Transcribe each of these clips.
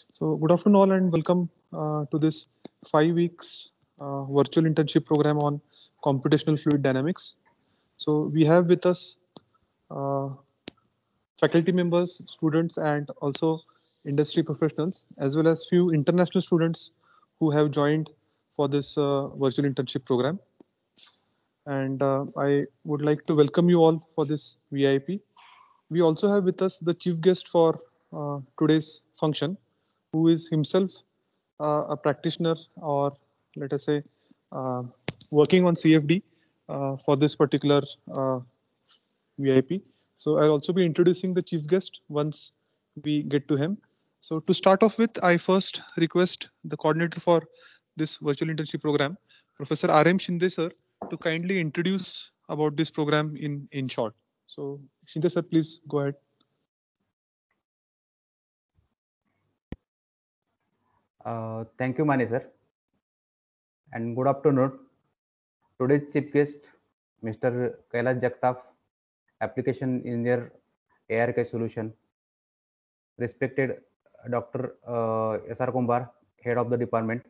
So, good afternoon, all, and welcome to this 5 weeks virtual internship program on computational fluid dynamics. So, we have with us uh, faculty members, students, and also industry professionals, as well as few international students who have joined for this virtual internship program. And I would like to welcome you all for this VIP. We also have with us the chief guest for today's function, who is himself a practitioner, or let us say uh, working on CFD for this particular VIP. So I'll also be introducing the chief guest once we get to him. So to start off with, I first request the coordinator for this virtual internship program, Professor RM Shinde sir, to kindly introduce about this program in short. So Shinde sir, please go ahead. Thank you, Mani sir, and good afternoon. Today's chief guest, Mr. Kailash Jagtap, Application Engineer, ARK Solution. Respected Dr. S.R. Kumbar, Head of the Department.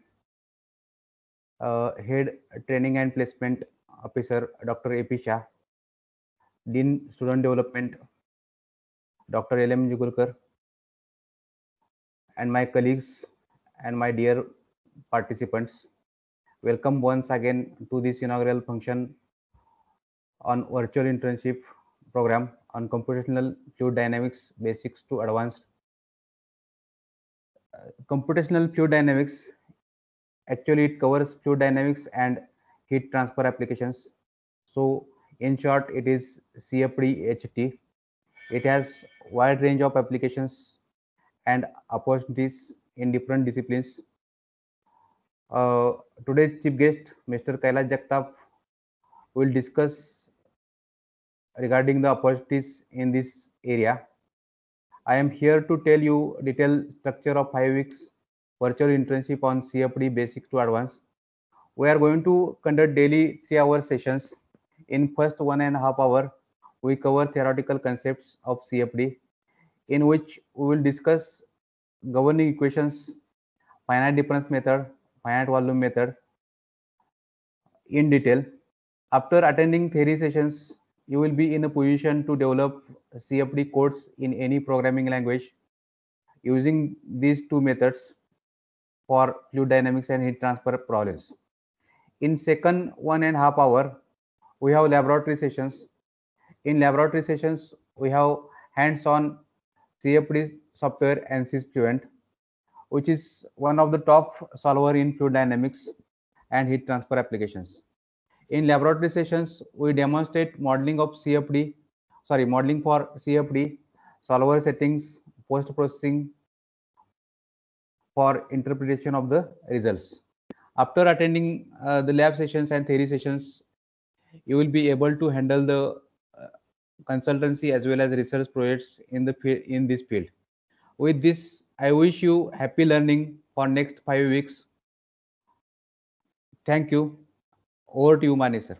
Head Training and Placement Officer, Dr. A.P. Shah. Dean Student Development, Dr. L.M. Jugulkar. And my colleagues and my dear participants. Welcome once again to this inaugural function on virtual internship program on computational fluid dynamics basics to advanced. Computational fluid dynamics, actually it covers fluid dynamics and heat transfer applications. So in short, it is CFD HT. It has wide range of applications and opportunities in different disciplines. Today's chief guest, Mr. Kailash Jagtap, will discuss regarding the opportunities in this area. I am here to tell you detailed structure of 5 weeks virtual internship on CFD basics to advanced. We are going to conduct daily 3-hour sessions. In first 1.5 hour, we cover theoretical concepts of CFD, in which we will discuss governing equations, finite difference method, finite volume method in detail. After attending theory sessions, you will be in a position to develop CFD codes in any programming language using these two methods for fluid dynamics and heat transfer problems. In second 1.5 hour, we have laboratory sessions. In laboratory sessions, we have hands-on CFD software ANSYS Fluent, which is one of the top solver in fluid dynamics and heat transfer applications. In laboratory sessions, we demonstrate modeling for CFD, solver settings, post-processing for interpretation of the results. After attending the lab sessions and theory sessions, you will be able to handle the consultancy as well as research projects in this field. With this, I wish you happy learning for next 5 weeks. Thank you. Over to you, Mani sir.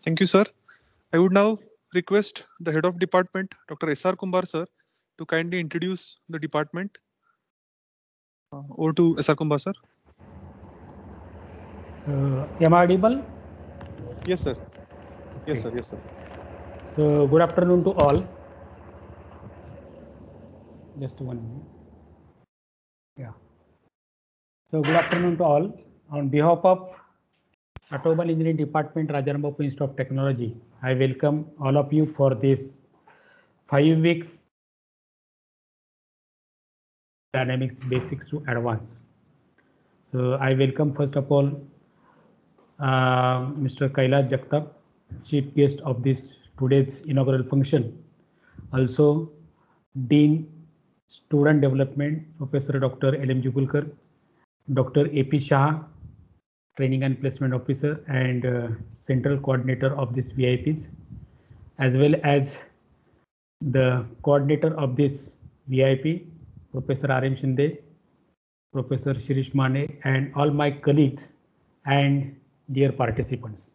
Thank you, sir. I would now request the head of department, Dr. S.R. Kumbar sir, to kindly introduce the department. Over to S.R. Kumbar sir. So, am I audible? Yes, sir. Yes, Okay. sir. Yes, sir. So, good afternoon to all. Just 1 minute. Yeah. So, good afternoon to all. On behalf of Automobile Engineering Department, Rajaram Institute of Technology, I welcome all of you for this 5 weeks dynamics basics to advance. So, I welcome first of all Mr. Kailash Jagtap, chief guest of this today's inaugural function. Also, Dean Student Development, Professor Dr. L.M. Jugulkar, Dr. A.P. Shah, Training and Placement Officer and Central Coordinator of this VIPs, as well as the coordinator of this VIP, Professor R.M. Shinde, Professor Shirish Mane, and all my colleagues and dear participants.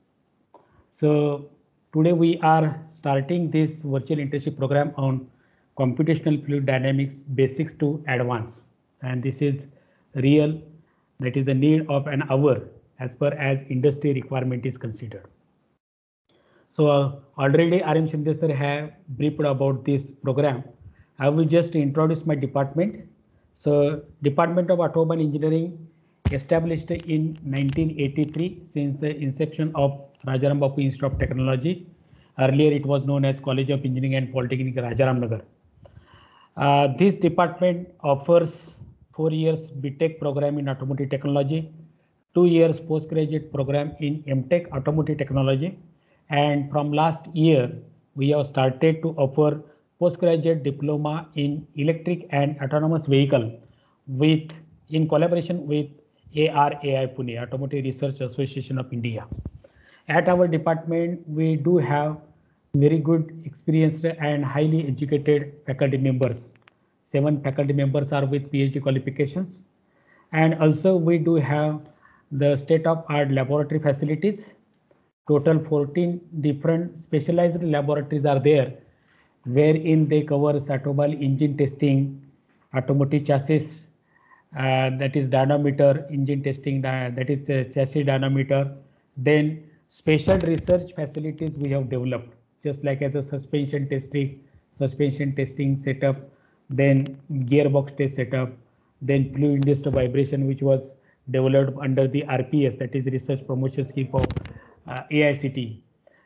So today we are starting this virtual internship program on computational fluid dynamics basics to advanced, and this is real, that is the need of an hour as per as industry requirement is considered. So already RM Shinde sir have briefed about this program. I will just introduce my department. So Department of Automobile Engineering established in 1983 since the inception of Rajaram Bapu Institute of Technology. Earlier it was known as College of Engineering and Polytechnic Rajaram Nagar. This department offers 4 years BTech program in automotive technology, 2 years postgraduate program in MTech automotive technology, and from last year we have started to offer postgraduate diploma in electric and autonomous vehicle with in collaboration with ARAI Pune, Automotive Research Association of India. At our department we do have very good experienced and highly educated faculty members. 7 faculty members are with PhD qualifications, and also we do have the state-of-art laboratory facilities. Total 14 different specialized laboratories are there, wherein they cover automobile engine testing, automotive chassis, that is dynamometer, engine testing, that is chassis dynamometer. Then special research facilities we have developed, just like as a suspension testing setup, then gearbox test setup, then fluid induced vibration, which was developed under the RPS, that is Research Promotion Scheme of AICT.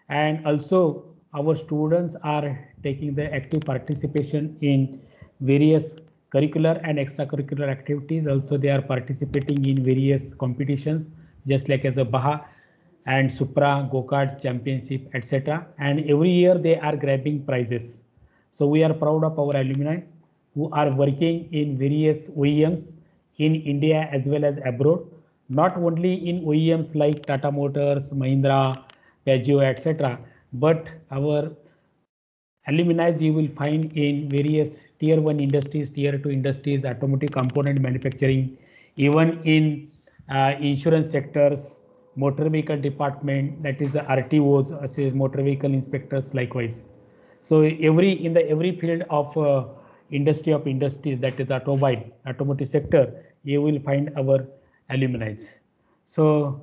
And also our students are taking the active participation in various curricular and extracurricular activities. Also they are participating in various competitions, just like as a Baha and Supra, Go-Kart Championship, etc. And every year they are grabbing prizes. So we are proud of our alumni who are working in various OEMs in India as well as abroad, not only in OEMs like Tata Motors, Mahindra, Peugeot, etc., but our alumni you will find in various tier 1 industries, tier 2 industries, automotive component manufacturing, even in insurance sectors, motor vehicle department, that is the RTOs, motor vehicle inspectors likewise. So in every field of industry of industries, that is automobile, automotive sector, you will find our alumni. So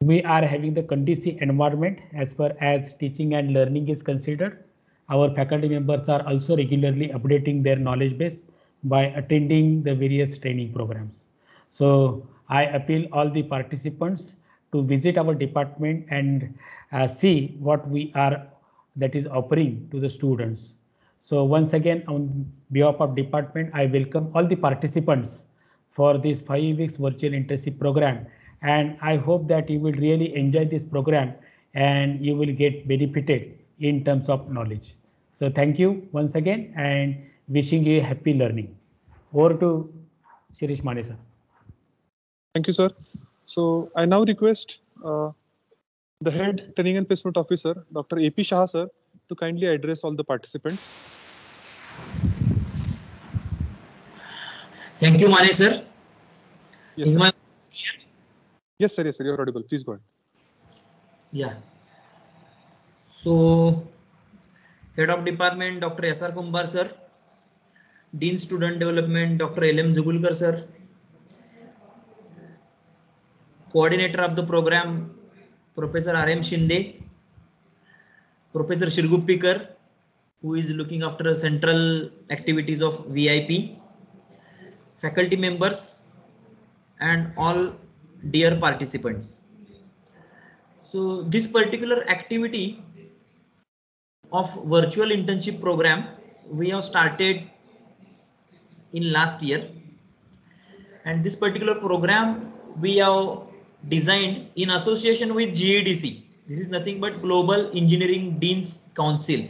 we are having the conducive environment as far as teaching and learning is considered. Our faculty members are also regularly updating their knowledge base by attending the various training programs. So I appeal all the participants to visit our department and see what we are that is offering to the students. So once again, on behalf of department, I welcome all the participants for this 5 weeks virtual internship program, and I hope that you will really enjoy this program and you will get benefited in terms of knowledge. So thank you once again and wishing you happy learning. Over to Shirish Mane sir. Thank you, sir. So I now request the head training and placement officer, Dr. AP Shah sir, to kindly address all the participants. Thank you, Mane sir. Yes, Is sir. my voice clear? Yes, sir. Yes, sir. You're audible. Please go ahead. Yeah. So, Head of Department, Dr. S.R. Kumbar sir, Dean Student Development, Dr. L.M. Jugulkar sir, Coordinator of the program, Professor R.M. Shinde, Professor Shirguppikar, who is looking after central activities of VIP, faculty members, and all dear participants. So this particular activity of virtual internship program we have started in last year, and this particular program we have designed in association with GEDC. This is nothing but Global Engineering Deans Council.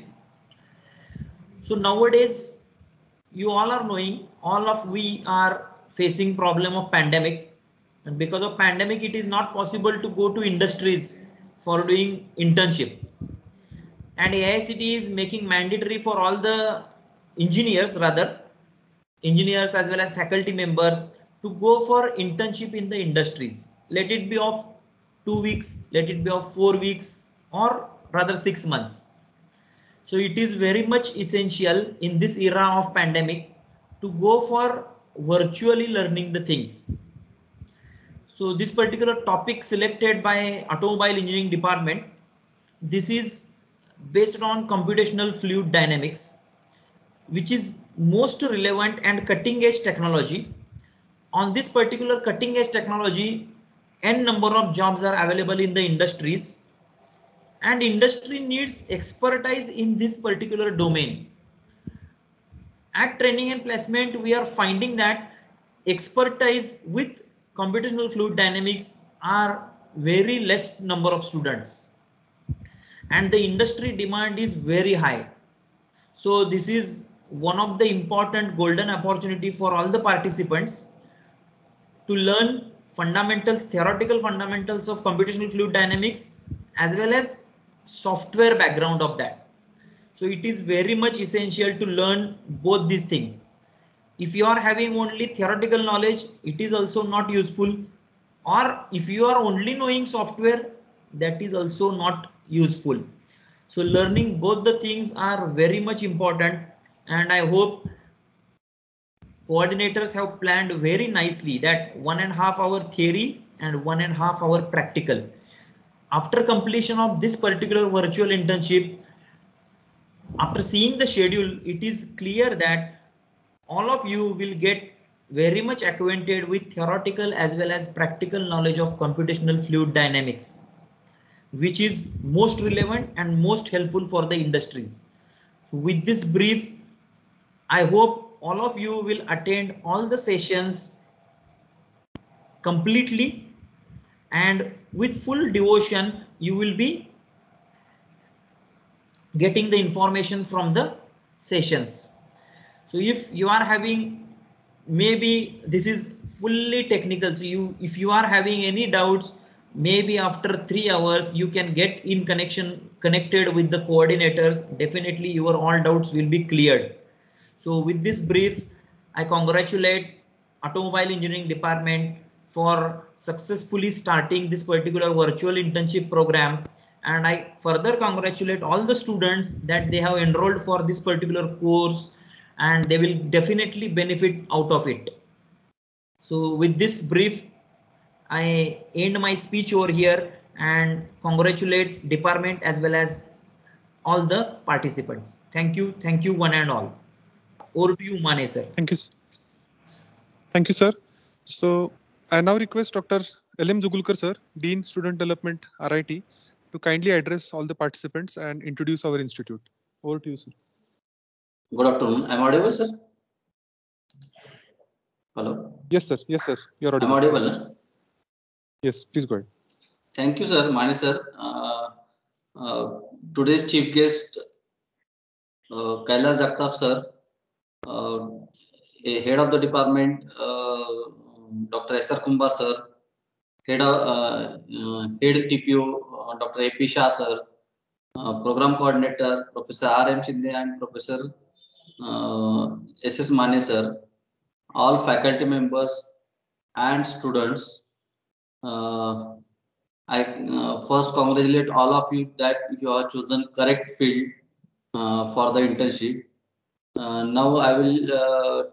So nowadays you all are knowing, all of we are facing problem of pandemic, and because of pandemic it is not possible to go to industries for doing internship, and AICT is making mandatory for all the engineers as well as faculty members to go for internship in the industries. Let it be of 2 weeks, let it be of 4 weeks, or rather 6 months. So it is very much essential in this era of pandemic to go for virtually learning the things. So this particular topic selected by automobile engineering department, this is based on computational fluid dynamics, which is most relevant and cutting edge technology. On this particular cutting edge technology, n number of jobs are available in the industries, and industry needs expertise in this particular domain. At training and placement, we are finding that expertise with computational fluid dynamics are very less number of students, and the industry demand is very high. So this is one of the important golden opportunity for all the participants to learn fundamentals, theoretical fundamentals of computational fluid dynamics, as well as software background of that. So it is very much essential to learn both these things. If you are having only theoretical knowledge, it is also not useful, or if you are only knowing software, that is also not useful. So learning both the things are very much important, and I hope coordinators have planned very nicely that 1.5 hour theory and 1.5 hour practical. After completion of this particular virtual internship, after seeing the schedule, it is clear that all of you will get very much acquainted with theoretical as well as practical knowledge of computational fluid dynamics, which is most relevant and most helpful for the industries. So with this brief, I hope all of you will attend all the sessions completely, and with full devotion you will be getting the information from the sessions. So if you are having, maybe this is fully technical, so if you are having any doubts, maybe after 3 hours you can get in connected with the coordinators. Definitely your all doubts will be cleared. So with this brief, I congratulate Automobile Engineering Department for successfully starting this particular virtual internship program, and I further congratulate all the students that they have enrolled for this particular course, and they will definitely benefit out of it. So with this brief, I end my speech over here and congratulate department as well as all the participants. Thank you one and all. Over to you, Mane sir. Thank you, sir. So I now request Dr. L.M. Jugulkar, sir, Dean Student Development, RIT, to kindly address all the participants and introduce our institute. Over to you, sir. Good afternoon. I'm audible, sir? Hello? Yes, sir. Yes, sir. You're audible. I'm audible, sir? Yes, please go ahead. Thank you, sir. Mane, sir. Today's chief guest, Kailash Jagtap, sir, head of the department, Dr. S.R. Kumbar, sir, head TPO, Dr. A.P. Shah, sir, program coordinator, Professor R.M. Shinde and Professor S.S. Mane, sir, all faculty members and students. I first congratulate all of you that you have chosen correct field for the internship. Now I will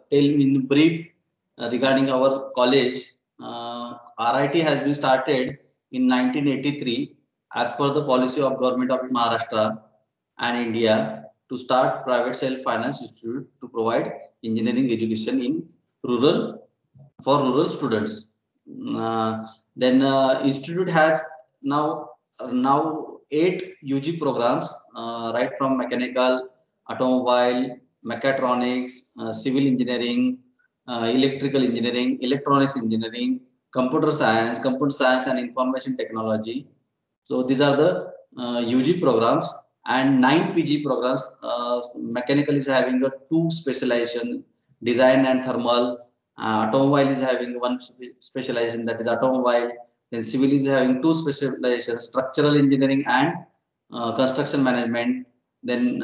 tell in brief regarding our college. RIT has been started in 1983 as per the policy of Government of Maharashtra and India to start private self-finance institute to provide engineering education in rural students. Then institute has now 8 UG programs, right from mechanical, automobile, mechatronics, civil engineering, electrical engineering, electronics engineering, computer science and information technology. So these are the UG programs, and 9 PG programs. Mechanical is having 2 specialization, design and thermal. Automobile is having 1 specialization, that is automobile. Then civil is having 2 specializations, structural engineering and construction management. Then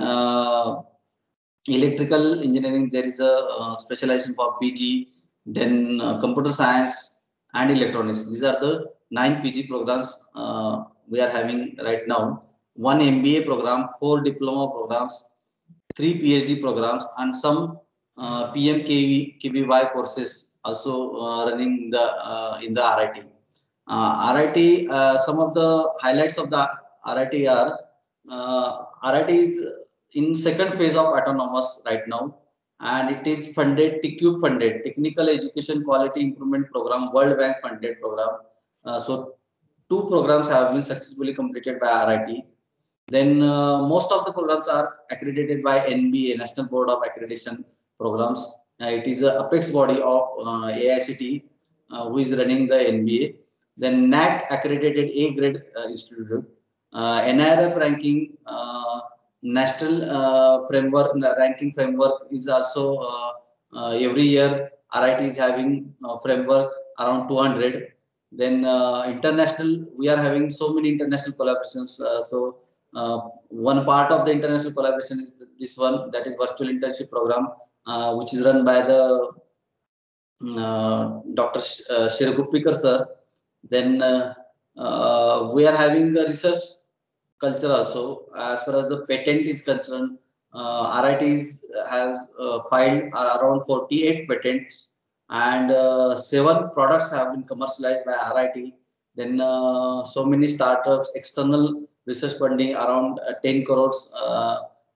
electrical engineering, there is a specialization for PG. Then computer science and electronics. These are the 9 PG programs we are having right now. 1 MBA program, 4 diploma programs, 3 PhD programs, and some PMKVY courses also running in the RIT. RIT, some of the highlights of the RIT are RIT is in second phase of autonomous right now, and it is funded, TQ funded, Technical Education Quality Improvement Program, World Bank funded program. So 2 programs have been successfully completed by RIT. Then most of the programs are accredited by NBA, National Board of Accreditation Programs. It is a apex body of AICTE who is running the NBA. Then NAC accredited A grade institute. NIRF ranking, national framework, ranking framework is also every year RIT is having framework around 200. Then international, we are having so many international collaborations. One part of the international collaboration is this one, that is virtual internship program, which is run by the Dr. Shirguppikar sir. Then we are having a research culture also. As far as the patent is concerned, RIT has filed around 48 patents, and 7 products have been commercialized by RIT. Then so many startups, external research funding around 10 crores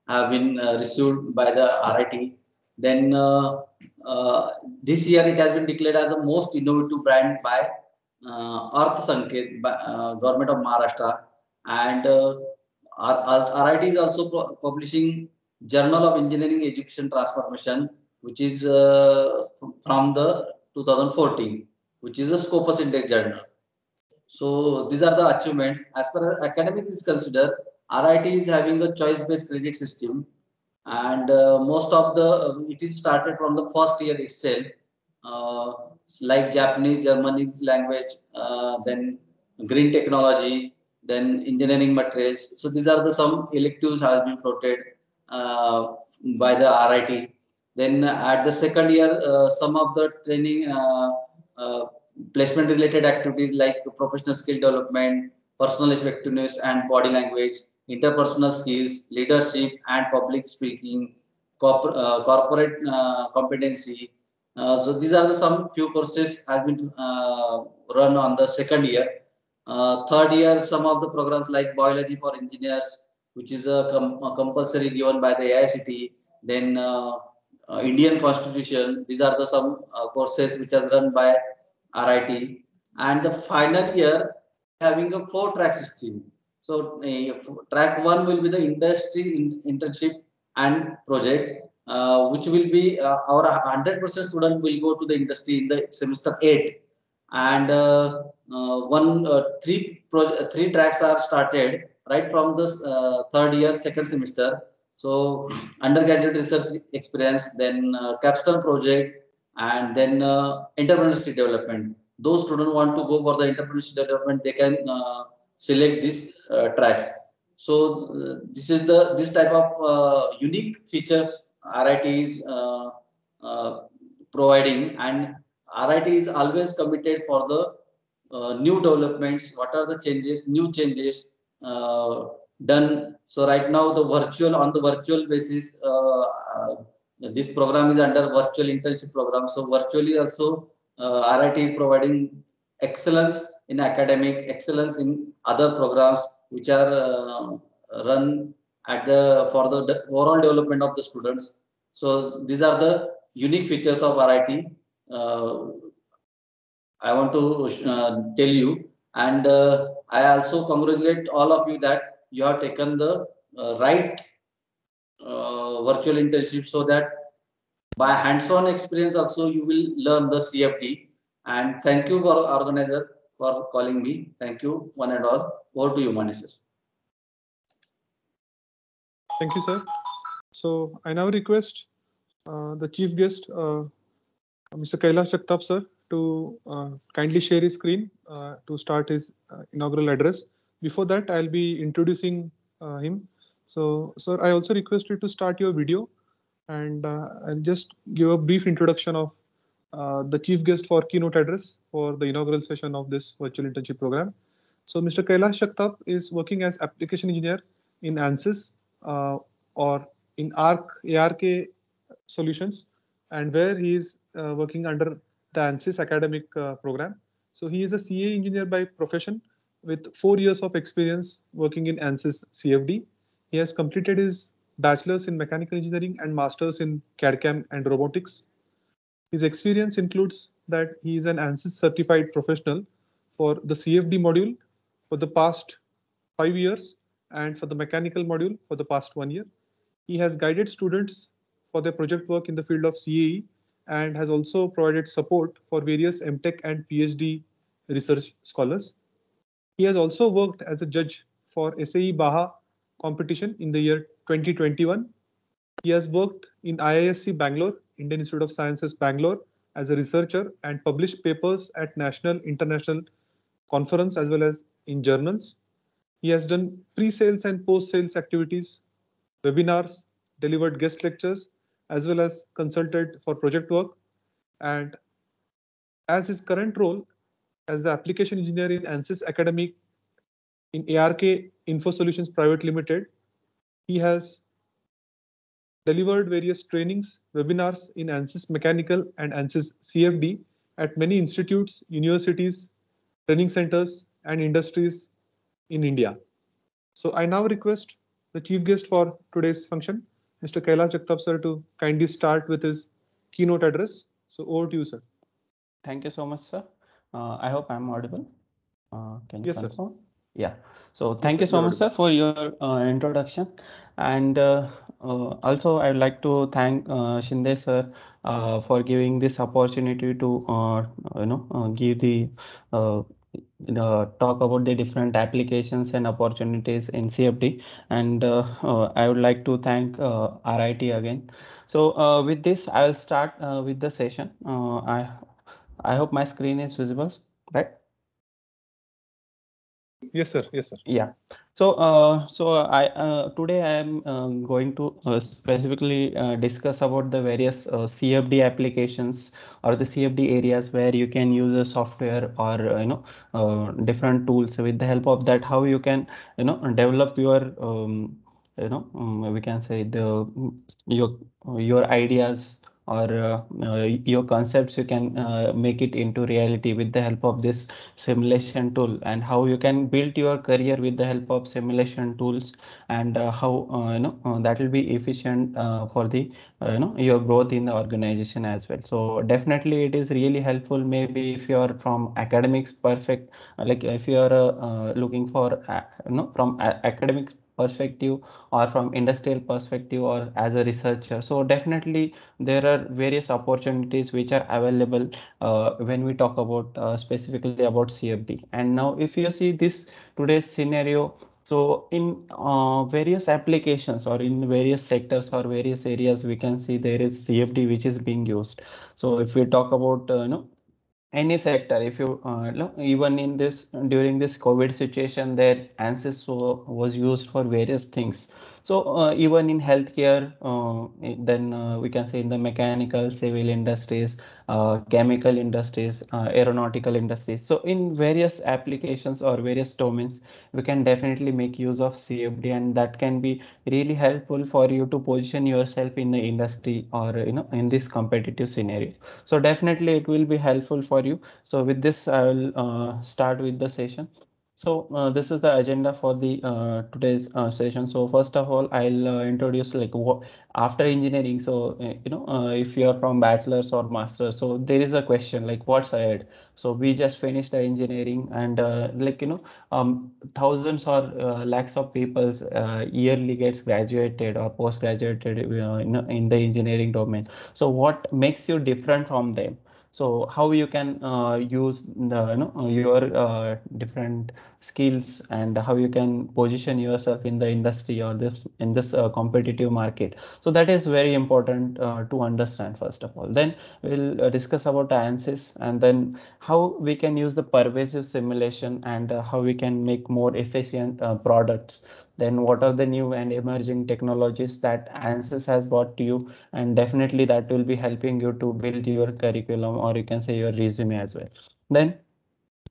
have been received by the RIT. Then this year it has been declared as the most innovative brand by Arth Sanket, Government of Maharashtra, and RIT is also publishing Journal of Engineering Education Transformation, which is from the 2014, which is a Scopus Index journal. So these are the achievements. As far as academic is considered, RIT is having a choice-based credit system, and most of the it is started from the first year itself, like Japanese, Germany's language, then green technology, then engineering materials. So these are the some electives have been floated by the RIT. Then at the second year, some of the training placement related activities like professional skill development, personal effectiveness and body language, interpersonal skills, leadership and public speaking, corporate competency. So these are the some few courses have been run on the second year. Third year, some of the programs like biology for engineers, which is a compulsory given by the AICTE. Then Indian Constitution. These are the some courses which is run by RIT. And the final year having a 4-track system. So track 1 will be the industry internship and project, which will be our 100% student will go to the industry in the semester 8, and three tracks are started right from the third year, second semester. So undergraduate research experience, then capstone project, and then entrepreneurship development. Those students want to go for the entrepreneurship development, they can select these tracks. So this is this type of unique features RIT is providing, and RIT is always committed for the new developments. What are the changes, new changes done? So right now on the virtual basis, this program is under virtual internship program. So virtually also RIT is providing excellence in academic, excellence in other programs which are run at for the overall development of the students. So these are the unique features of RIT. I want to tell you, and I also congratulate all of you that you have taken the right virtual internship, so that by hands-on experience also you will learn the CFD. And thank you for organizer for calling me. Thank you one and all. Over to you, Manish. Thank you, sir. So I now request the chief guest, Mr. Kailash Jagtap, sir, to kindly share his screen to start his inaugural address. Before that, I'll be introducing him. So, sir, I also request you to start your video, and I'll just give a brief introduction of the chief guest for keynote address for the inaugural session of this virtual internship program. So Mr. Kailash Jagtap is working as application engineer in ANSYS or in ARC solutions, and where he is working under the ANSYS academic program. So he is a CA engineer by profession with 4 years of experience working in ANSYS CFD. He has completed his bachelor's in mechanical engineering and master's in CAD/CAM and robotics. His experience includes that he is an ANSYS certified professional for the CFD module for the past 5 years and for the mechanical module for the past 1 year. He has guided students for their project work in the field of CAE and has also provided support for various MTech and PhD research scholars. He has also worked as a judge for SAE Baha competition in the year 2021. He has worked in IISc Bangalore, Indian Institute of Sciences Bangalore, as a researcher and published papers at national, international conference as well as in journals. He has done pre-sales and post-sales activities, webinars, delivered guest lectures, as well as consulted for project work. And as his current role as the application engineer in ANSYS Academy in ARK Info Solutions Private Limited, he has delivered various trainings, webinars in ANSYS Mechanical and ANSYS CFD at many institutes, universities, training centers, and industries in India. So I now request the chief guest for today's function, Mr. Kailash Jagtap sir, to kindly start with his keynote address. So over to you, sir. Thank you so much, sir. I hope I'm audible. Can you Yes, sir. confirm? Yeah. So Yes, thank sir, you so you're much, sir, for your introduction. And also, I'd like to thank Shinde sir for giving this opportunity to give the talk about the different applications and opportunities in CFD. And I would like to thank RIT again. So with this, I'll start with the session. I hope my screen is visible, right? Yes, sir. Yes, sir. Yeah. So, today I am going to specifically discuss about the various CFD applications or the CFD areas where you can use a software or different tools. With the help of that, how you can develop your we can say your ideas or your concepts. You can make it into reality with the help of this simulation tool, and how you can build your career with the help of simulation tools, and how that will be efficient for the your growth in the organization as well. So definitely it is really helpful, maybe if you are from academics perfect, like if you are looking for from academic perspective or from industrial perspective or as a researcher. So definitely there are various opportunities which are available when we talk about specifically about CFD. And now if you see this today's scenario, so in various applications or in various sectors or various areas, we can see there is CFD which is being used. So if we talk about any sector, if you even in this during this COVID situation, their ANSYS was used for various things. So even in healthcare, then we can say in the mechanical, civil industries, chemical industries, aeronautical industries. So in various applications or various domains, we can definitely make use of CFD, and that can be really helpful for you to position yourself in the industry or in this competitive scenario. So definitely it will be helpful for you. So with this, I will start with the session. So this is the agenda for the today's session. So first of all, I'll introduce like what after engineering. So if you are from bachelor's or master's, so there is a question like what's ahead. So we just finished the engineering, and thousands or lakhs of people yearly gets graduated or post graduated in the engineering domain. So what makes you different from them? So how you can use the your different skills, and how you can position yourself in the industry or this in this competitive market. So that is very important to understand first of all. Then we'll discuss about ANSYS, and then how we can use the pervasive simulation, and how we can make more efficient products. Then what are the new and emerging technologies that ANSYS has brought to you, and definitely that will be helping you to build your curriculum or you can say your resume as well. Then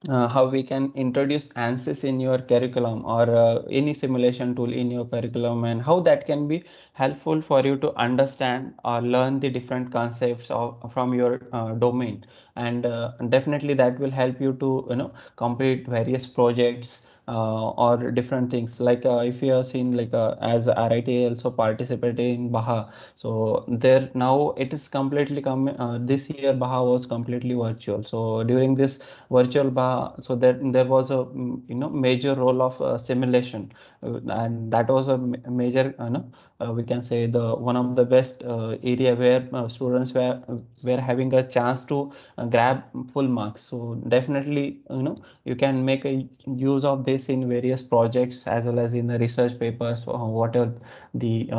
how we can introduce ANSYS in your curriculum or any simulation tool in your curriculum, and how that can be helpful for you to understand or learn the different concepts from your domain. And definitely that will help you to complete various projects or different things. Like if you have seen, like as RIT also participated in BAHA, so there now it is completely this year BAHA was completely virtual. So during this virtual bar, so that there was a major role of simulation, and that was a major we can say the one of the best area where students were having a chance to grab full marks. So definitely you can make a use of this in various projects as well as in the research papers, whatever the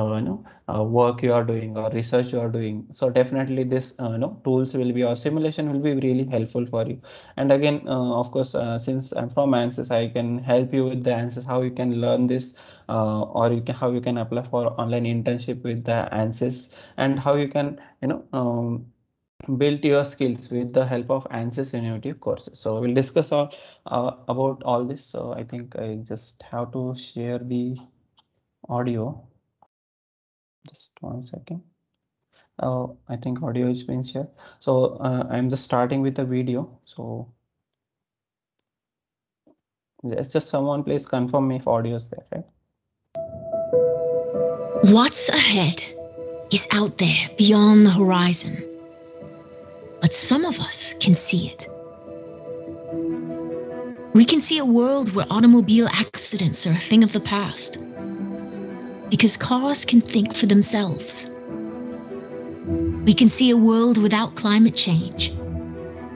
work you are doing or research you are doing. So definitely this tools will be, or simulation will be really helpful for you. And again, of course, since I'm from ANSYS, I can help you with the ANSYS, how you can learn this, or how you can apply for online internship with the ANSYS, and how you can build your skills with the help of ANSYS innovative courses. So we'll discuss all about all this. So I think I just have to share the audio. Just 1 second. Oh, I think audio is being shared. So I'm just starting with the video. So just someone please confirm me if audio is there, right? What's ahead is out there beyond the horizon, but some of us can see it. We can see a world where automobile accidents are a thing of the past, because cars can think for themselves. We can see a world without climate change,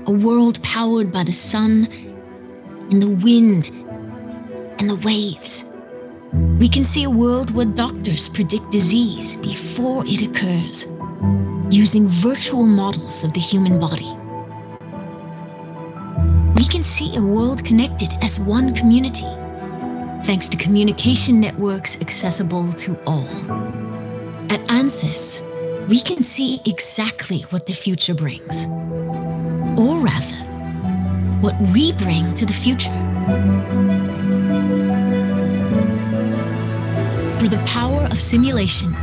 a world powered by the sun and the wind and the waves. We can see a world where doctors predict disease before it occurs, using virtual models of the human body. We can see a world connected as one community, thanks to communication networks accessible to all. At ANSYS, we can see exactly what the future brings, or rather, what we bring to the future. Through the power of simulation,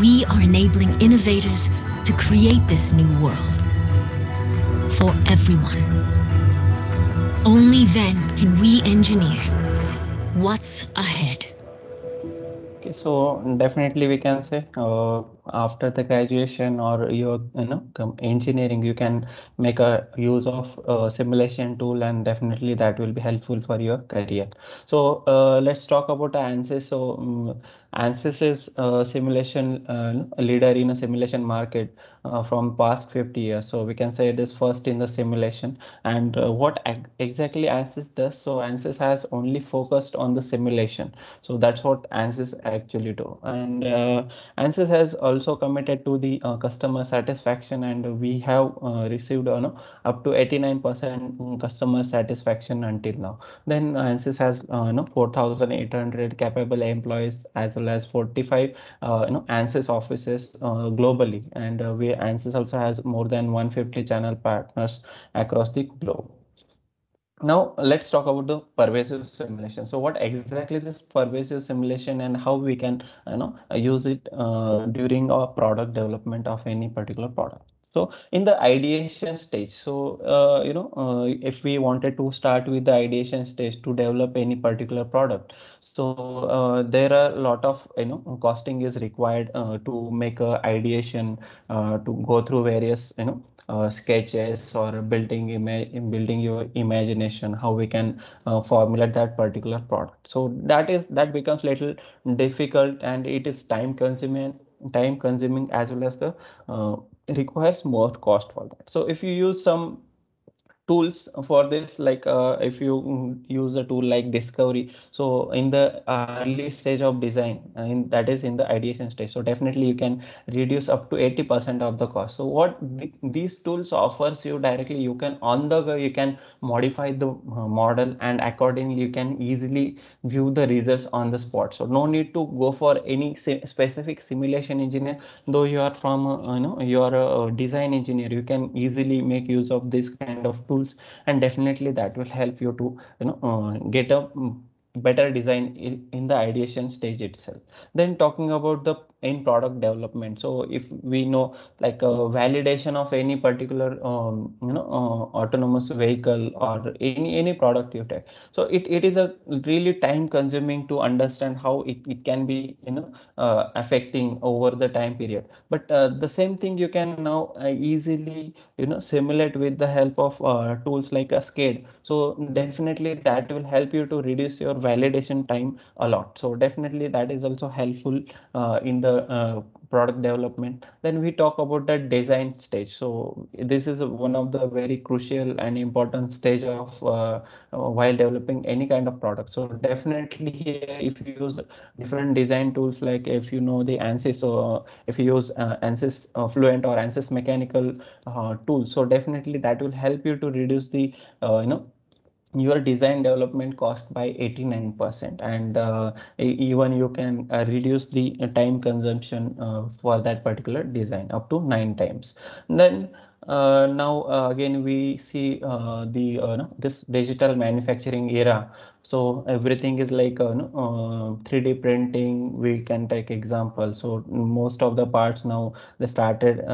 we are enabling innovators to create this new world for everyone. Only then can we engineer what's ahead. Okay, so definitely we can say after the graduation or your engineering, you can make a use of simulation tool, and definitely that will be helpful for your career. So let's talk about ANSYS. So ANSYS is a simulation leader in a simulation market from past 50 years. So we can say it is first in the simulation. And what exactly ANSYS does? So ANSYS has only focused on the simulation. So that's what ANSYS actually do. And ANSYS has also committed to the customer satisfaction, and we have received up to 89% customer satisfaction until now. Then ANSYS has 4,800 capable employees, as well as 45 ANSYS offices globally, and ANSYS also has more than 150 channel partners across the globe. Now let's talk about the pervasive simulation. So what exactly this pervasive simulation, and how we can use it during our product development of any particular product. So in the ideation stage, so if we wanted to start with the ideation stage to develop any particular product, so there are a lot of costing is required to make a ideation, to go through various sketches or building your imagination, how we can formulate that particular product. So that becomes little difficult, and it is time consuming as well as the requires more cost for that. So if you use some tools for this, like if you use a tool like Discovery, so in the early stage of design, that is in the ideation stage, so definitely you can reduce up to 80% of the cost. So what these tools offers you directly, you can on the go, you can modify the model, and accordingly you can easily view the results on the spot. So no need to go for any specific simulation engineer. Though you are from you are a design engineer, you can easily make use of this kind of tools, and definitely that will help you to get a better design in the ideation stage itself. Then talking about the end product development, so if we know like a validation of any particular autonomous vehicle or any product you take, so it is a really time consuming to understand how it can be affecting over the time period. But the same thing you can now easily simulate with the help of tools like a SCADE. So definitely that will help you to reduce your validation time a lot. So definitely that is also helpful in the product development. Then we talk about the design stage. So this is one of the very crucial and important stage of while developing any kind of product. So definitely here, if you use different design tools, like if you know the ANSYS, so if you use ANSYS Fluent or ANSYS Mechanical tools, so definitely that will help you to reduce the your design development cost by 89%, and even you can reduce the time consumption for that particular design up to 9 times. Then now again we see the this digital manufacturing era. So everything is like 3D printing. We can take example. So most of the parts now they started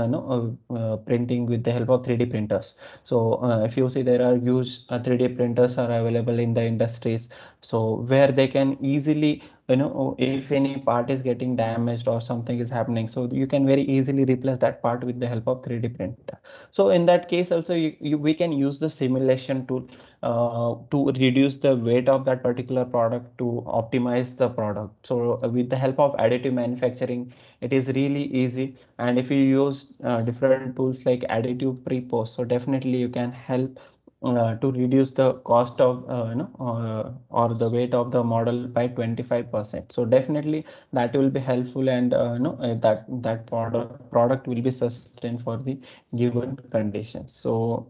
printing with the help of 3D printers. So if you see, there are huge 3D printers are available in the industries, so where they can easily if any part is getting damaged or something is happening, so you can very easily replace that part with the help of 3D printer. So in that case also we can use the simulation tool to reduce the weight of that particular product, to optimize the product. So with the help of additive manufacturing, it is really easy. And if you use different tools like additive pre-post, so definitely you can help to reduce the cost of or the weight of the model by 25%. So definitely that will be helpful, and that product will be sustained for the given conditions. So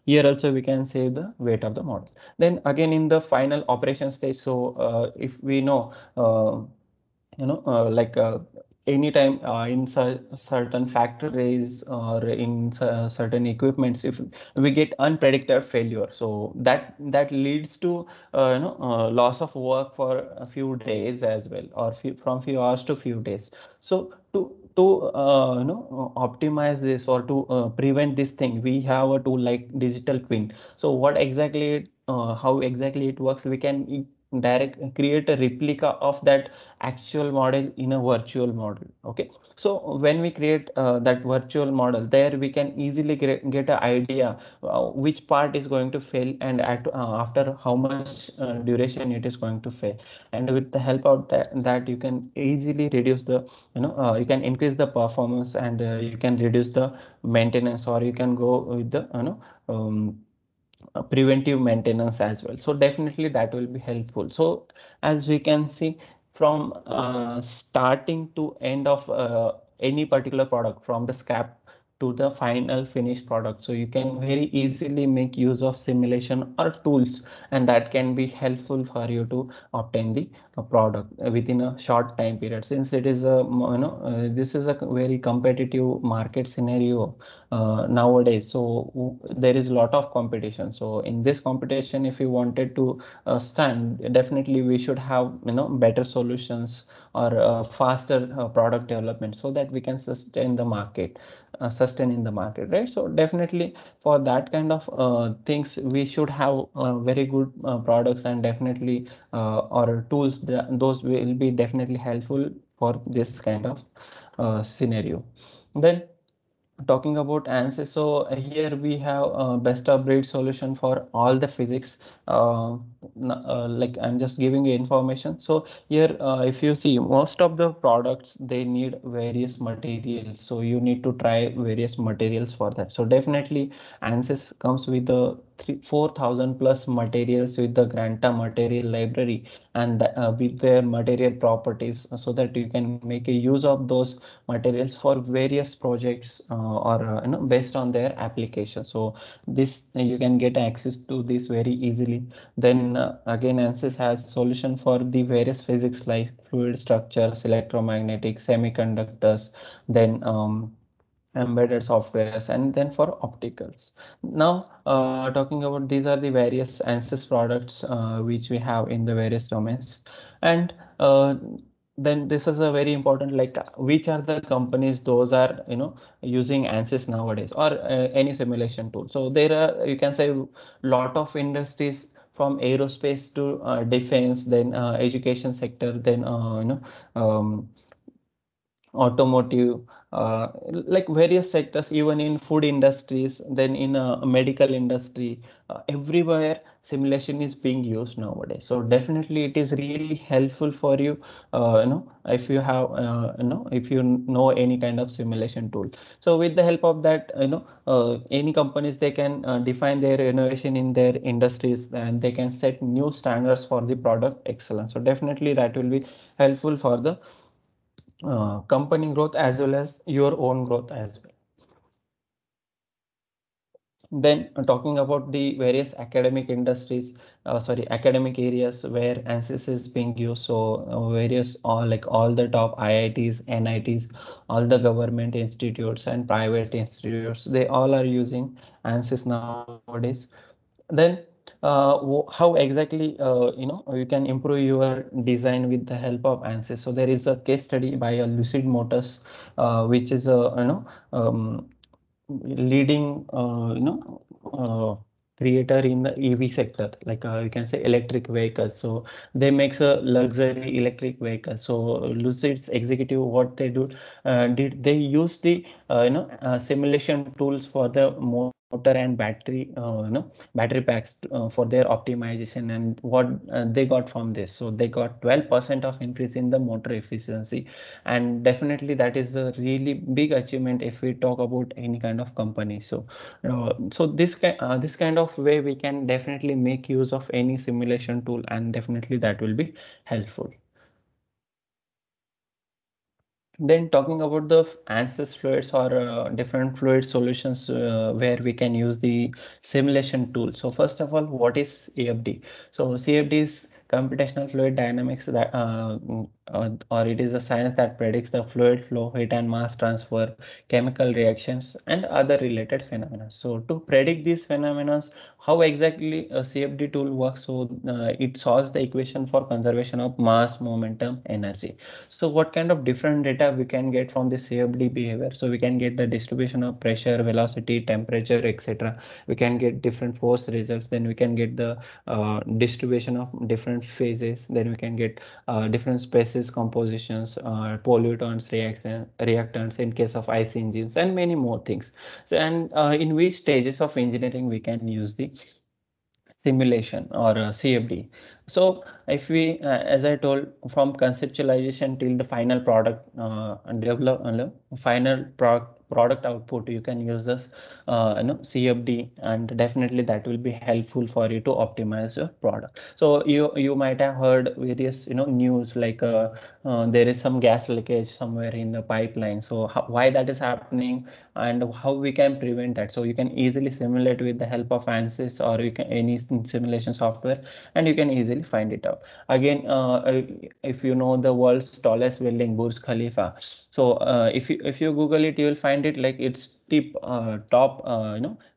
here also we can save the weight of the model. Then again in the final operation stage, so if we know like anytime in certain factories or in certain equipments, if we get unpredicted failure, so that leads to loss of work for a few days as well, or from few hours to few days. So to optimize this, or to prevent this thing, we have a tool like digital twin. So what exactly how exactly it works, we can direct create a replica of that actual model in a virtual model. Okay, so when we create that virtual model, there we can easily get an idea which part is going to fail, and after how much duration it is going to fail. And with the help of that you can easily reduce the you can increase the performance, and you can reduce the maintenance, or you can go with the preventive maintenance as well. So definitely that will be helpful. So as we can see, from starting to end of any particular product, from the scrap to the final finished product, so you can very easily make use of simulation or tools, and that can be helpful for you to obtain the product within a short time period. Since it is a this is a very competitive market scenario nowadays, so there is a lot of competition. So in this competition, if you wanted to stand, definitely we should have better solutions, or faster product development, so that we can sustain the market, sustain in the market, right? So definitely for that kind of things, we should have very good products, and definitely or tools, those will be definitely helpful for this kind of scenario. Then talking about ANSYS, so here we have best of breed solution for all the physics. Like I'm just giving you information. So here, if you see, most of the products, they need various materials. So you need to try various materials for that. So definitely ANSYS comes with the 4,000 plus materials with the Granta material library, and with their material properties, so that you can make a use of those materials for various projects or based on their application. So this you can get access to this very easily. Then again, ANSYS has solution for the various physics like fluid structures, electromagnetic, semiconductors, then embedded softwares, and then for opticals. Now, talking about these are the various ANSYS products which we have in the various domains, and then this is a very important, like which are the companies those are using ANSYS nowadays, or any simulation tool. So there are, you can say, lot of industries from aerospace to defense, then education sector, then automotive, like various sectors, even in food industries, then in medical industry, everywhere simulation is being used nowadays. So definitely it is really helpful for you, if you have, if you know any kind of simulation tool. So with the help of that, any companies, they can define their innovation in their industries, and they can set new standards for the product excellence. So definitely that will be helpful for the company growth as well as your own growth as well. Then talking about the various academic industries, academic areas where ANSYS is being used. So various, like all the top IITs, NITs, all the government institutes and private institutes, they all are using ANSYS nowadays. Then how exactly you can improve your design with the help of ANSYS. So there is a case study by Lucid Motors, which is a leading creator in the EV sector, like you can say electric vehicles. So they makes a luxury electric vehicle. So Lucid's executive, what they do, did they use the simulation tools for the motor and battery, battery packs for their optimization, and what they got from this. So they got 12% of increase in the motor efficiency, and definitely that is a really big achievement if we talk about any kind of company. So this kind of way we can definitely make use of any simulation tool, and definitely that will be helpful. Then talking about the ANSYS fluids, or different fluid solutions where we can use the simulation tool. So first of all, what is CFD? So CFD is computational fluid dynamics, that or it is a science that predicts the fluid flow, heat and mass transfer, chemical reactions, and other related phenomena. So to predict these phenomena, how exactly a CFD tool works? So it solves the equation for conservation of mass, momentum, energy. So what kind of different data we can get from the CFD behavior? So we can get the distribution of pressure, velocity, temperature, etc. We can get different force results. Then we can get the distribution of different phases. Then we can get different species, compositions, pollutants, reactants in case of IC engines, and many more things. So, and in which stages of engineering we can use the simulation or CFD. So if we, as I told, from conceptualization till the final product final product output, you can use this CFD, and definitely that will be helpful for you to optimize your product. So you might have heard various news, like there is some gas leakage somewhere in the pipeline. So why that is happening, and how we can prevent that. So you can easily simulate with the help of ANSYS, or you can any simulation software, and you can easily find it out. Again, if you know the world's tallest building, Burj Khalifa, so if you Google it, you will find it like it's top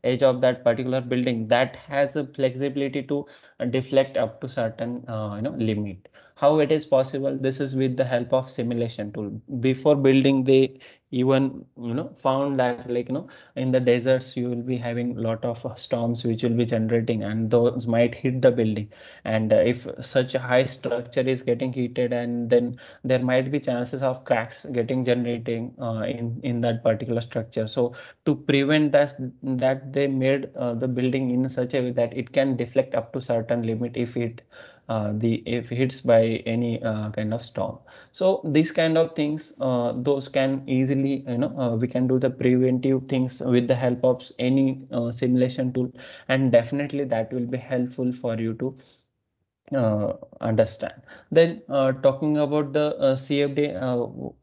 edge of that particular building that has a flexibility to deflect up to certain limit. How it is possible? This is with the help of simulation tool. Before building, they even found that, like in the deserts you will be having lot of storms which will be generating, and those might hit the building. And if such a high structure is getting heated, and then there might be chances of cracks getting generating in that particular structure. So to prevent that they made the building in such a way that it can deflect up to certain limit if if hits by any kind of storm. So these kind of things, those can easily we can do the preventive things with the help of any simulation tool, and definitely that will be helpful for you to understand. Then talking about the CFD,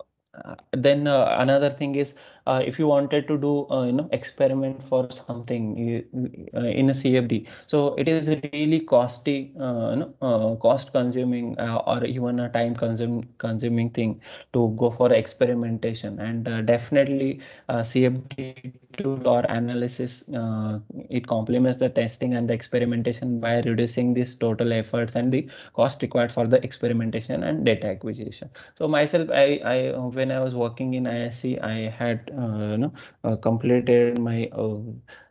then another thing is, if you wanted to do experiment for something in a CFD, so it is really costly, cost consuming, or even a time consuming thing to go for experimentation. And definitely CFD tool or analysis, it complements the testing and the experimentation by reducing this total efforts and the cost required for the experimentation and data acquisition. So myself, I when I was working in ISC, I had completed my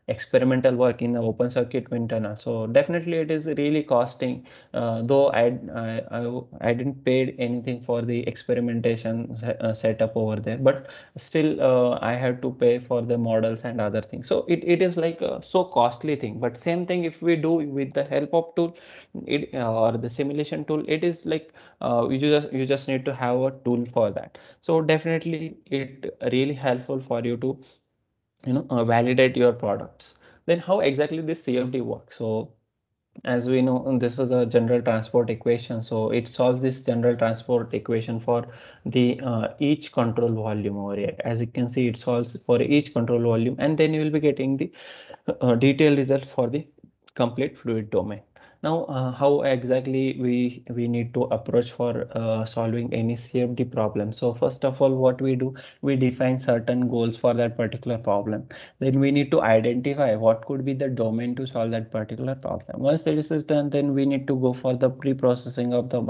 experimental work in the open circuit wind tunnel. So definitely it is really costing, though I didn't paid anything for the experimentation setup over there, but still I had to pay for the models and other things. So it is like a so costly thing. But same thing if we do with the help of tool, it or the simulation tool, it is like you just need to have a tool for that. So definitely it really helpful for you to validate your products. Then how exactly this CFD works? So as we know, this is a general transport equation. So it solves this general transport equation for the each control volume over here. As you can see, it solves for each control volume, and then you will be getting the detailed result for the complete fluid domain. Now, how exactly we need to approach for solving any CFD problem? So first of all, what we do, we define certain goals for that particular problem. Then we need to identify what could be the domain to solve that particular problem. Once this is done, then we need to go for the pre-processing of the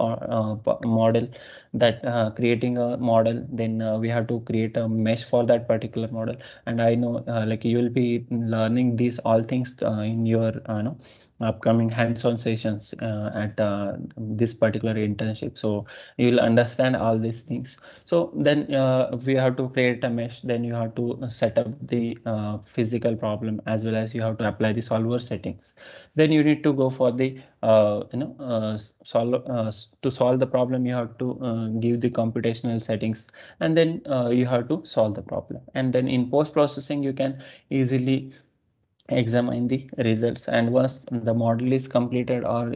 model, that creating a model. Then we have to create a mesh for that particular model. And I know like you will be learning these all things in your upcoming hands-on sessions at this particular internship. So you will understand all these things. So then we have to create a mesh. Then you have to set up the physical problem, as well as you have to apply the solver settings. Then you need to go for the to solve the problem. You have to give the computational settings, and then you have to solve the problem. And then in post processing, you can easily examine the results. And once the model is completed, or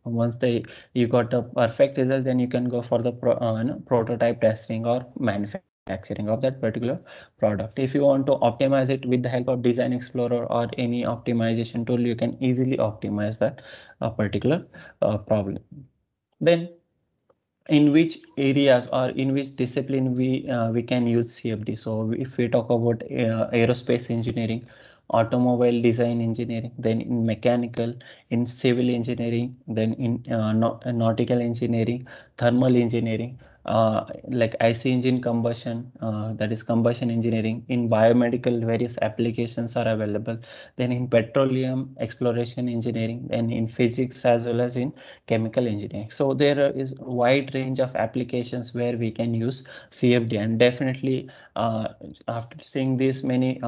once you got a perfect result, then you can go for the prototype testing or manufacturing of that particular product. If you want to optimize it with the help of Design Explorer or any optimization tool, you can easily optimize that particular problem. Then in which areas or in which discipline we can use CFD? So if we talk about aerospace engineering, automobile design engineering, then in mechanical, in civil engineering, then in nautical engineering, thermal engineering, like IC engine combustion, that is combustion engineering. In biomedical, various applications are available. Then in petroleum exploration engineering, then in physics, as well as in chemical engineering. So there is a wide range of applications where we can use CFD. And definitely after seeing these many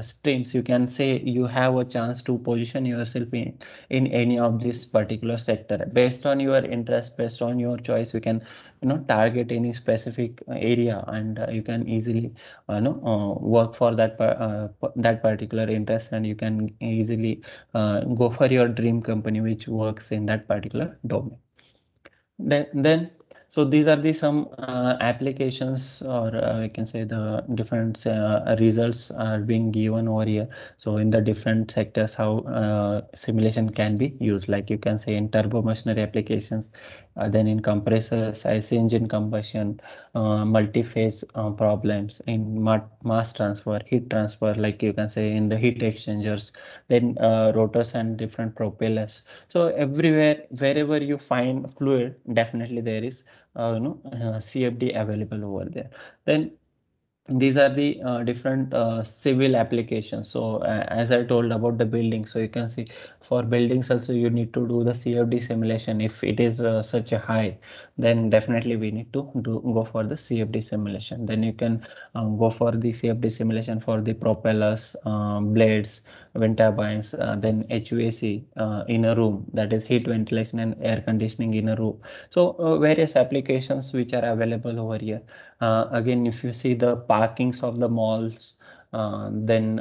streams, you can say you have a chance to position yourself in any of this particular sector. Based on your interest, based on your choice, you can target any specific area, and you can easily work for that particular interest, and you can easily go for your dream company which works in that particular domain. Then so these are the some applications, or we can say the different results are being given over here. So in the different sectors, how simulation can be used, like you can say in turbo machinery applications, then in compressors, IC engine combustion, multi-phase problems, in mass transfer, heat transfer, like you can say in the heat exchangers, then rotors and different propellers. So everywhere, wherever you find fluid, definitely there is CFD available over there. Then these are the different civil applications. So as I told about the building, so you can see for buildings also you need to do the CFD simulation. If it is such a high, then definitely we need to go for the CFD simulation. Then you can go for the CFD simulation for the propellers, blades, wind turbines, then HVAC in a room, that is heat ventilation and air conditioning in a room. So various applications which are available over here. Again, if you see the parkings of the malls, then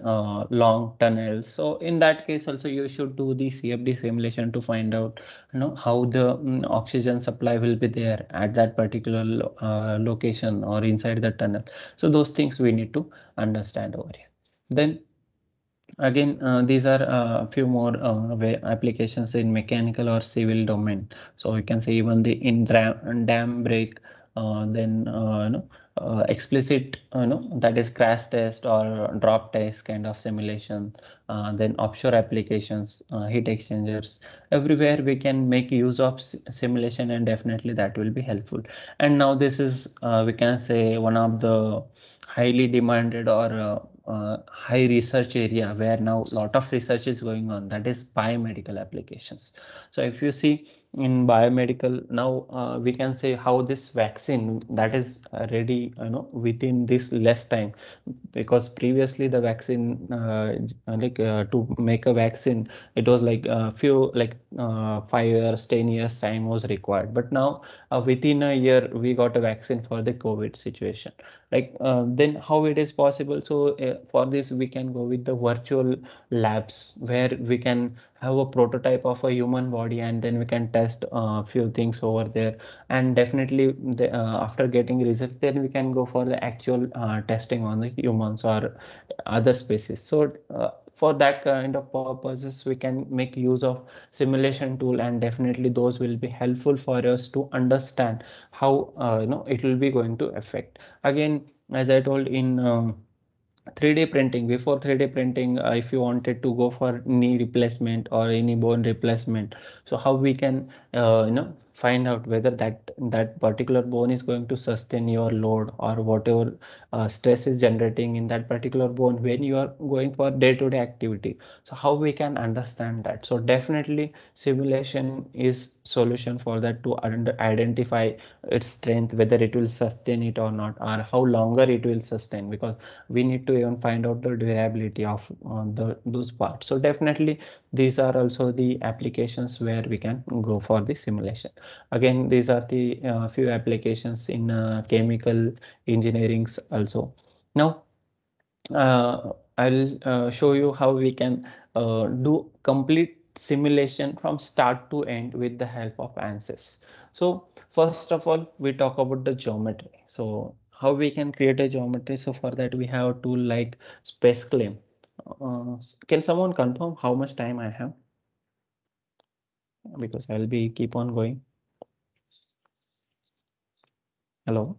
long tunnels. So in that case also you should do the CFD simulation to find out how the oxygen supply will be there at that particular location or inside the tunnel. So those things we need to understand over here. Then again, these are a few more applications in mechanical or civil domain. So you can say even the dam break, then explicit, that is crash test or drop test kind of simulation. Then offshore applications, heat exchangers, everywhere we can make use of simulation, and definitely that will be helpful. And now this is we can say one of the highly demanded or high research area where now a lot of research is going on, that is biomedical applications. So if you see in biomedical now, we can say how this vaccine that is ready within this less time, because previously the vaccine to make a vaccine, it was like a few 5 years 10 years time was required, but now within a year we got a vaccine for the COVID situation. Then how it is possible? So for this we can go with the virtual labs where we can have a prototype of a human body, and then we can test a few things over there, and definitely after getting results, then we can go for the actual testing on the humans or other species. So for that kind of purposes we can make use of simulation tool, and definitely those will be helpful for us to understand how it will be going to affect. Again, as I told in 3D printing, before 3D printing, if you wanted to go for knee replacement or any bone replacement, so how we can find out whether that particular bone is going to sustain your load or whatever stress is generating in that particular bone when you are going for day-to-day activity. So how we can understand that? So definitely simulation is solution for that, to identify its strength, whether it will sustain it or not, or how longer it will sustain, because we need to even find out the durability of those parts. So definitely these are also the applications where we can go for the simulation. Again, these are the few applications in chemical engineerings also. Now I'll show you how we can do complete simulation from start to end with the help of ANSYS. So first of all, we talk about the geometry. So how we can create a geometry? So for that we have a tool like SpaceClaim. Can someone confirm how much time I have? Because I'll be keep on going. Hello?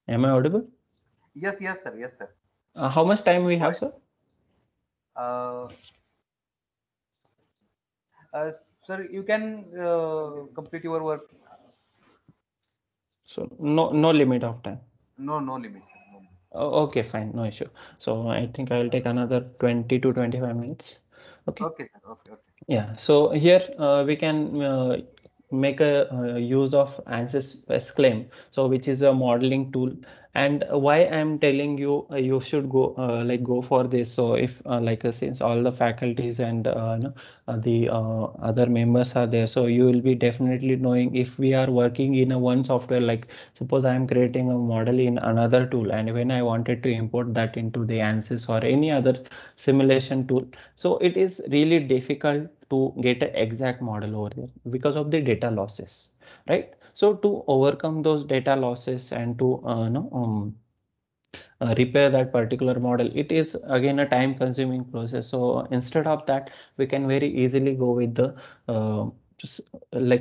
Am I audible? Yes, sir. Yes, sir. How much time we have, sir? Sir, you can complete your work. So no limit of time. No limit. Sir. No limit. Okay, fine, no issue. So I think I will take another 20 to 25 minutes. Okay. Okay, sir. Okay. Yeah. So here we can make a use of ANSYS claim, so which is a modeling tool. And why I'm telling you you should go go for this. So if since all the faculties and the other members are there, so you will be definitely knowing if we are working in a one software, like suppose I am creating a model in another tool, and when I wanted to import that into the ANSYS or any other simulation tool, so it is really difficult to get an exact model over there because of the data losses, right? So to overcome those data losses and to repair that particular model, it is again a time consuming process. So instead of that, we can very easily go with the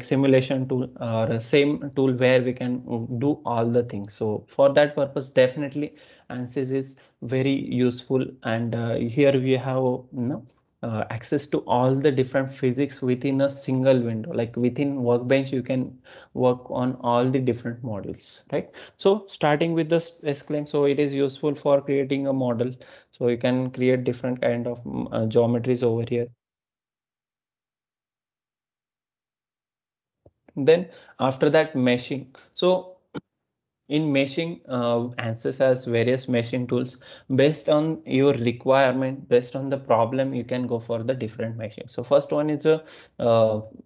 simulation tool or same tool where we can do all the things. So for that purpose, definitely ANSYS is very useful. And here we have access to all the different physics within a single window. Like within Workbench, you can work on all the different models, right? So starting with the SClaim, so it is useful for creating a model. So you can create different kind of geometries over here. Then after that, meshing. So in meshing, ANSYS has various meshing tools based on your requirement, based on the problem. You can go for the different meshing. So first one is a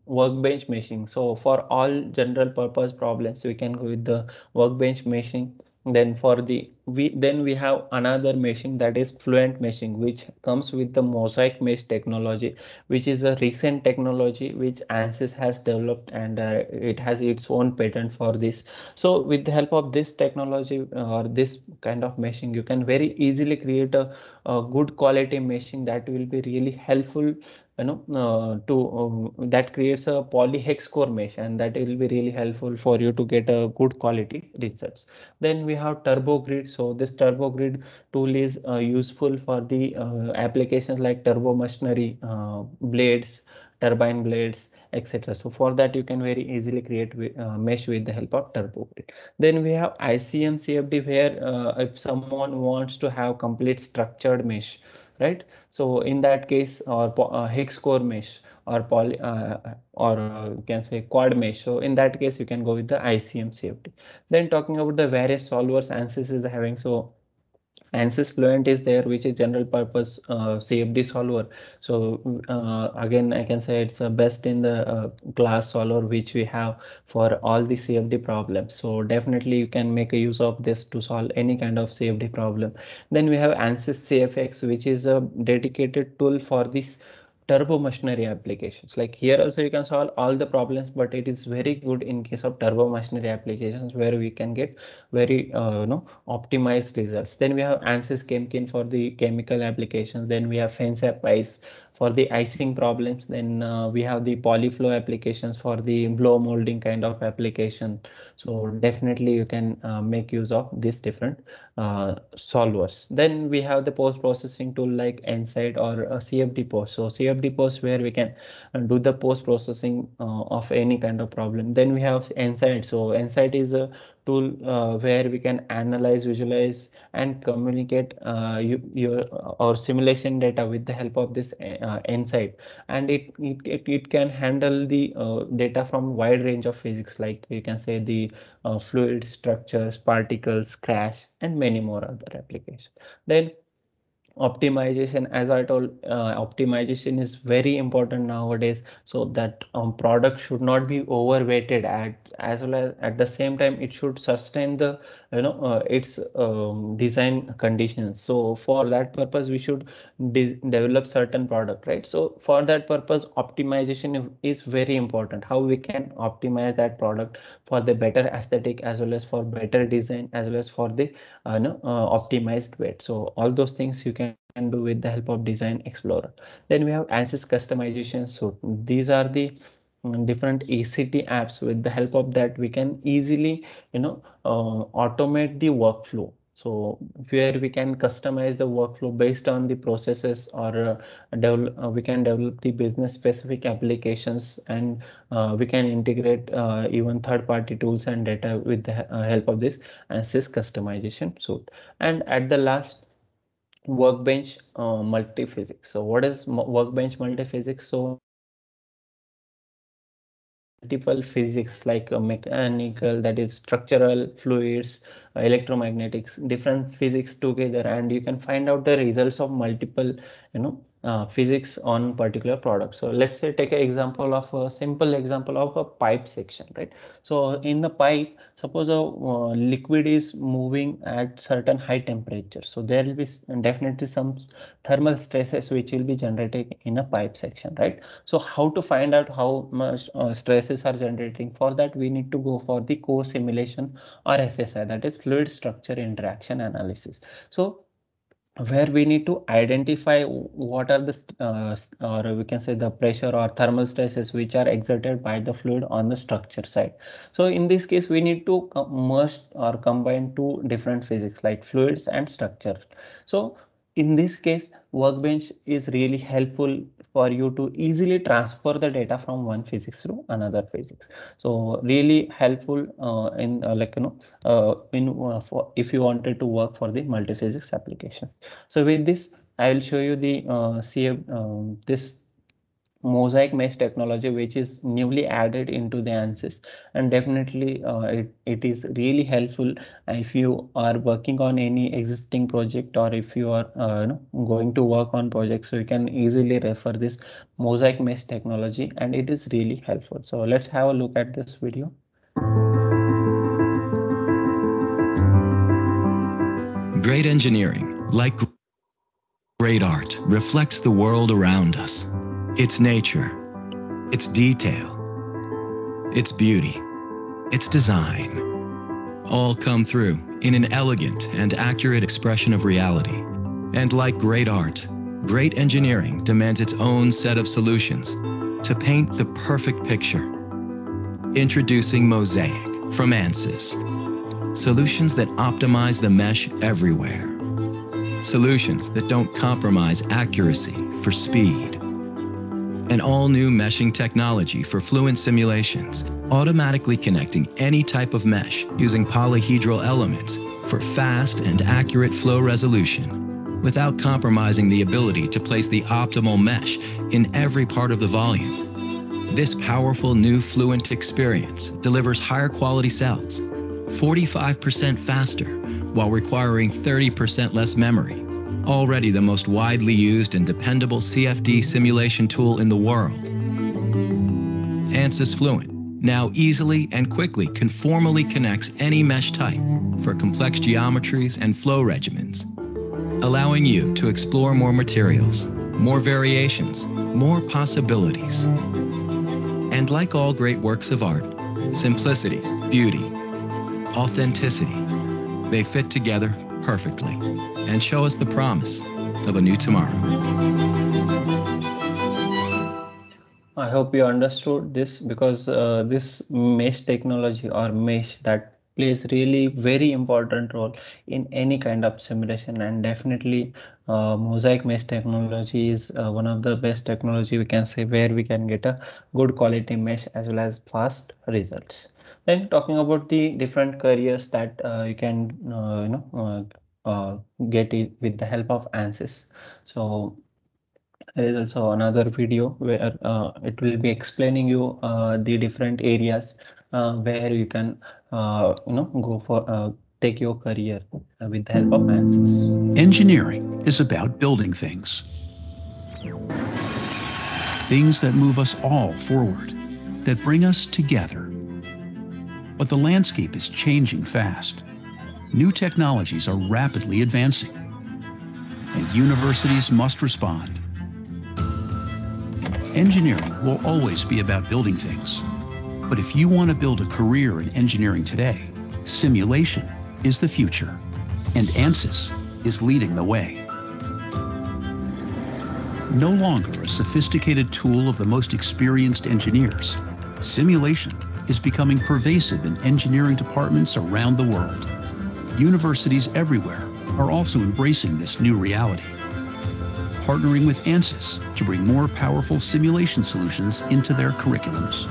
Workbench meshing. So for all general purpose problems, we can go with the Workbench meshing. Then for the we have another meshing, that is fluent meshing, which comes with the mosaic mesh technology, which is a recent technology which ANSYS has developed, and it has its own patent for this. So with the help of this technology or this kind of meshing, you can very easily create a good quality meshing that will be really helpful, to that creates a polyhex core mesh, and that will be really helpful for you to get a good quality results. Then we have turbo grid. So this turbo grid tool is useful for the applications like turbo machinery, blades, turbine blades, etc. So for that you can very easily create mesh with the help of turbo grid. Then we have ICM CFD, where if someone wants to have complete structured mesh, right? So in that case, or hex core mesh, or poly you can say quad mesh. So in that case you can go with the ICM CFD. Then talking about the various solvers ANSYS is having, so ANSYS Fluent is there, which is general purpose CFD solver. So again, I can say it's best in the class solver which we have for all the CFD problems. So definitely you can make a use of this to solve any kind of CFD problem. Then we have ANSYS CFX, which is a dedicated tool for this turbo machinery applications. Like here also you can solve all the problems, but it is very good in case of turbo machinery applications where we can get very optimized results. Then we have ANSYS Chemkin for the chemical applications. Then we have FENSAP ICE for the icing problems. Then we have the polyflow applications for the blow molding kind of application. So definitely you can make use of these different solvers. Then we have the post processing tool like Nsight or CFD post. So CFD post, where we can do the post processing of any kind of problem. Then we have Nsight. So Nsight is a tool where we can analyze, visualize, and communicate your or simulation data with the help of this Nsight. And it can handle the data from wide range of physics, like you can say the fluid structures, particles, crash, and many more other applications. Then optimization, as I told, optimization is very important nowadays, so that product should not be overweighted, as well as at the same time it should sustain the its design conditions. So for that purpose we should develop certain product, right? So for that purpose optimization is very important, how we can optimize that product for the better aesthetic, as well as for better design, as well as for the optimized weight. So all those things you can do with the help of Design Explorer. Then we have ANSYS customization. So these are the different ACT apps. With the help of that we can easily automate the workflow. So where we can customize the workflow based on the processes, or we can develop the business specific applications, and we can integrate even third-party tools and data with the help of this ANSYS customization suite. And at the last, Workbench multiphysics. So what is Workbench multiphysics? So multiple physics like mechanical, that is structural, fluids, electromagnetics, different physics together, and you can find out the results of multiple physics on particular product. So let's say take an example of a simple example of a pipe section, right? So in the pipe, suppose a liquid is moving at certain high temperature, so there will be definitely some thermal stresses which will be generated in a pipe section, right? So how to find out how much stresses are generating? For that we need to go for the core simulation, or FSI, that is fluid structure interaction analysis. So where we need to identify what are the or we can say the pressure or thermal stresses which are exerted by the fluid on the structure side. So in this case we need to merge or combine two different physics like fluids and structure. So in this case Workbench is really helpful for you to easily transfer the data from one physics to another physics. So really helpful in for if you wanted to work for the multiphysics applications. So with this, I will show you the this mosaic mesh technology, which is newly added into the ANSYS, and definitely it is really helpful if you are working on any existing project, or if you are going to work on projects. So you can easily refer this mosaic mesh technology, and it is really helpful. So let's have a look at this video. Great engineering, like great art, reflects the world around us. Its nature, its detail, its beauty, its design, all come through in an elegant and accurate expression of reality. And like great art, great engineering demands its own set of solutions to paint the perfect picture. Introducing Mosaic from ANSYS. Solutions that optimize the mesh everywhere. Solutions that don't compromise accuracy for speed. An all-new meshing technology for fluent simulations, automatically connecting any type of mesh using polyhedral elements for fast and accurate flow resolution, without compromising the ability to place the optimal mesh in every part of the volume. This powerful new Fluent experience delivers higher quality cells, 45% faster, while requiring 30% less memory. Already the most widely used and dependable CFD simulation tool in the world. ANSYS Fluent now easily and quickly conformally connects any mesh type for complex geometries and flow regimens, allowing you to explore more materials, more variations, more possibilities. And like all great works of art, simplicity, beauty, authenticity, they fit together perfectly and show us the promise of a new tomorrow. I hope you understood this, because this mesh technology or mesh that plays really very important role in any kind of simulation, and definitely Mosaic mesh technology is one of the best technology we can say, where we can get a good quality mesh as well as fast results. Then talking about the different careers that you can get it with the help of ANSYS. So there is also another video where it will be explaining you the different areas where you can go for take your career with the help of ANSYS. Engineering is about building things. Things that move us all forward, that bring us together. But the landscape is changing fast. New technologies are rapidly advancing, and universities must respond. Engineering will always be about building things. But if you want to build a career in engineering today, simulation is the future, and ANSYS is leading the way. No longer a sophisticated tool of the most experienced engineers, simulation is becoming pervasive in engineering departments around the world. Universities everywhere are also embracing this new reality, partnering with ANSYS to bring more powerful simulation solutions into their curriculums,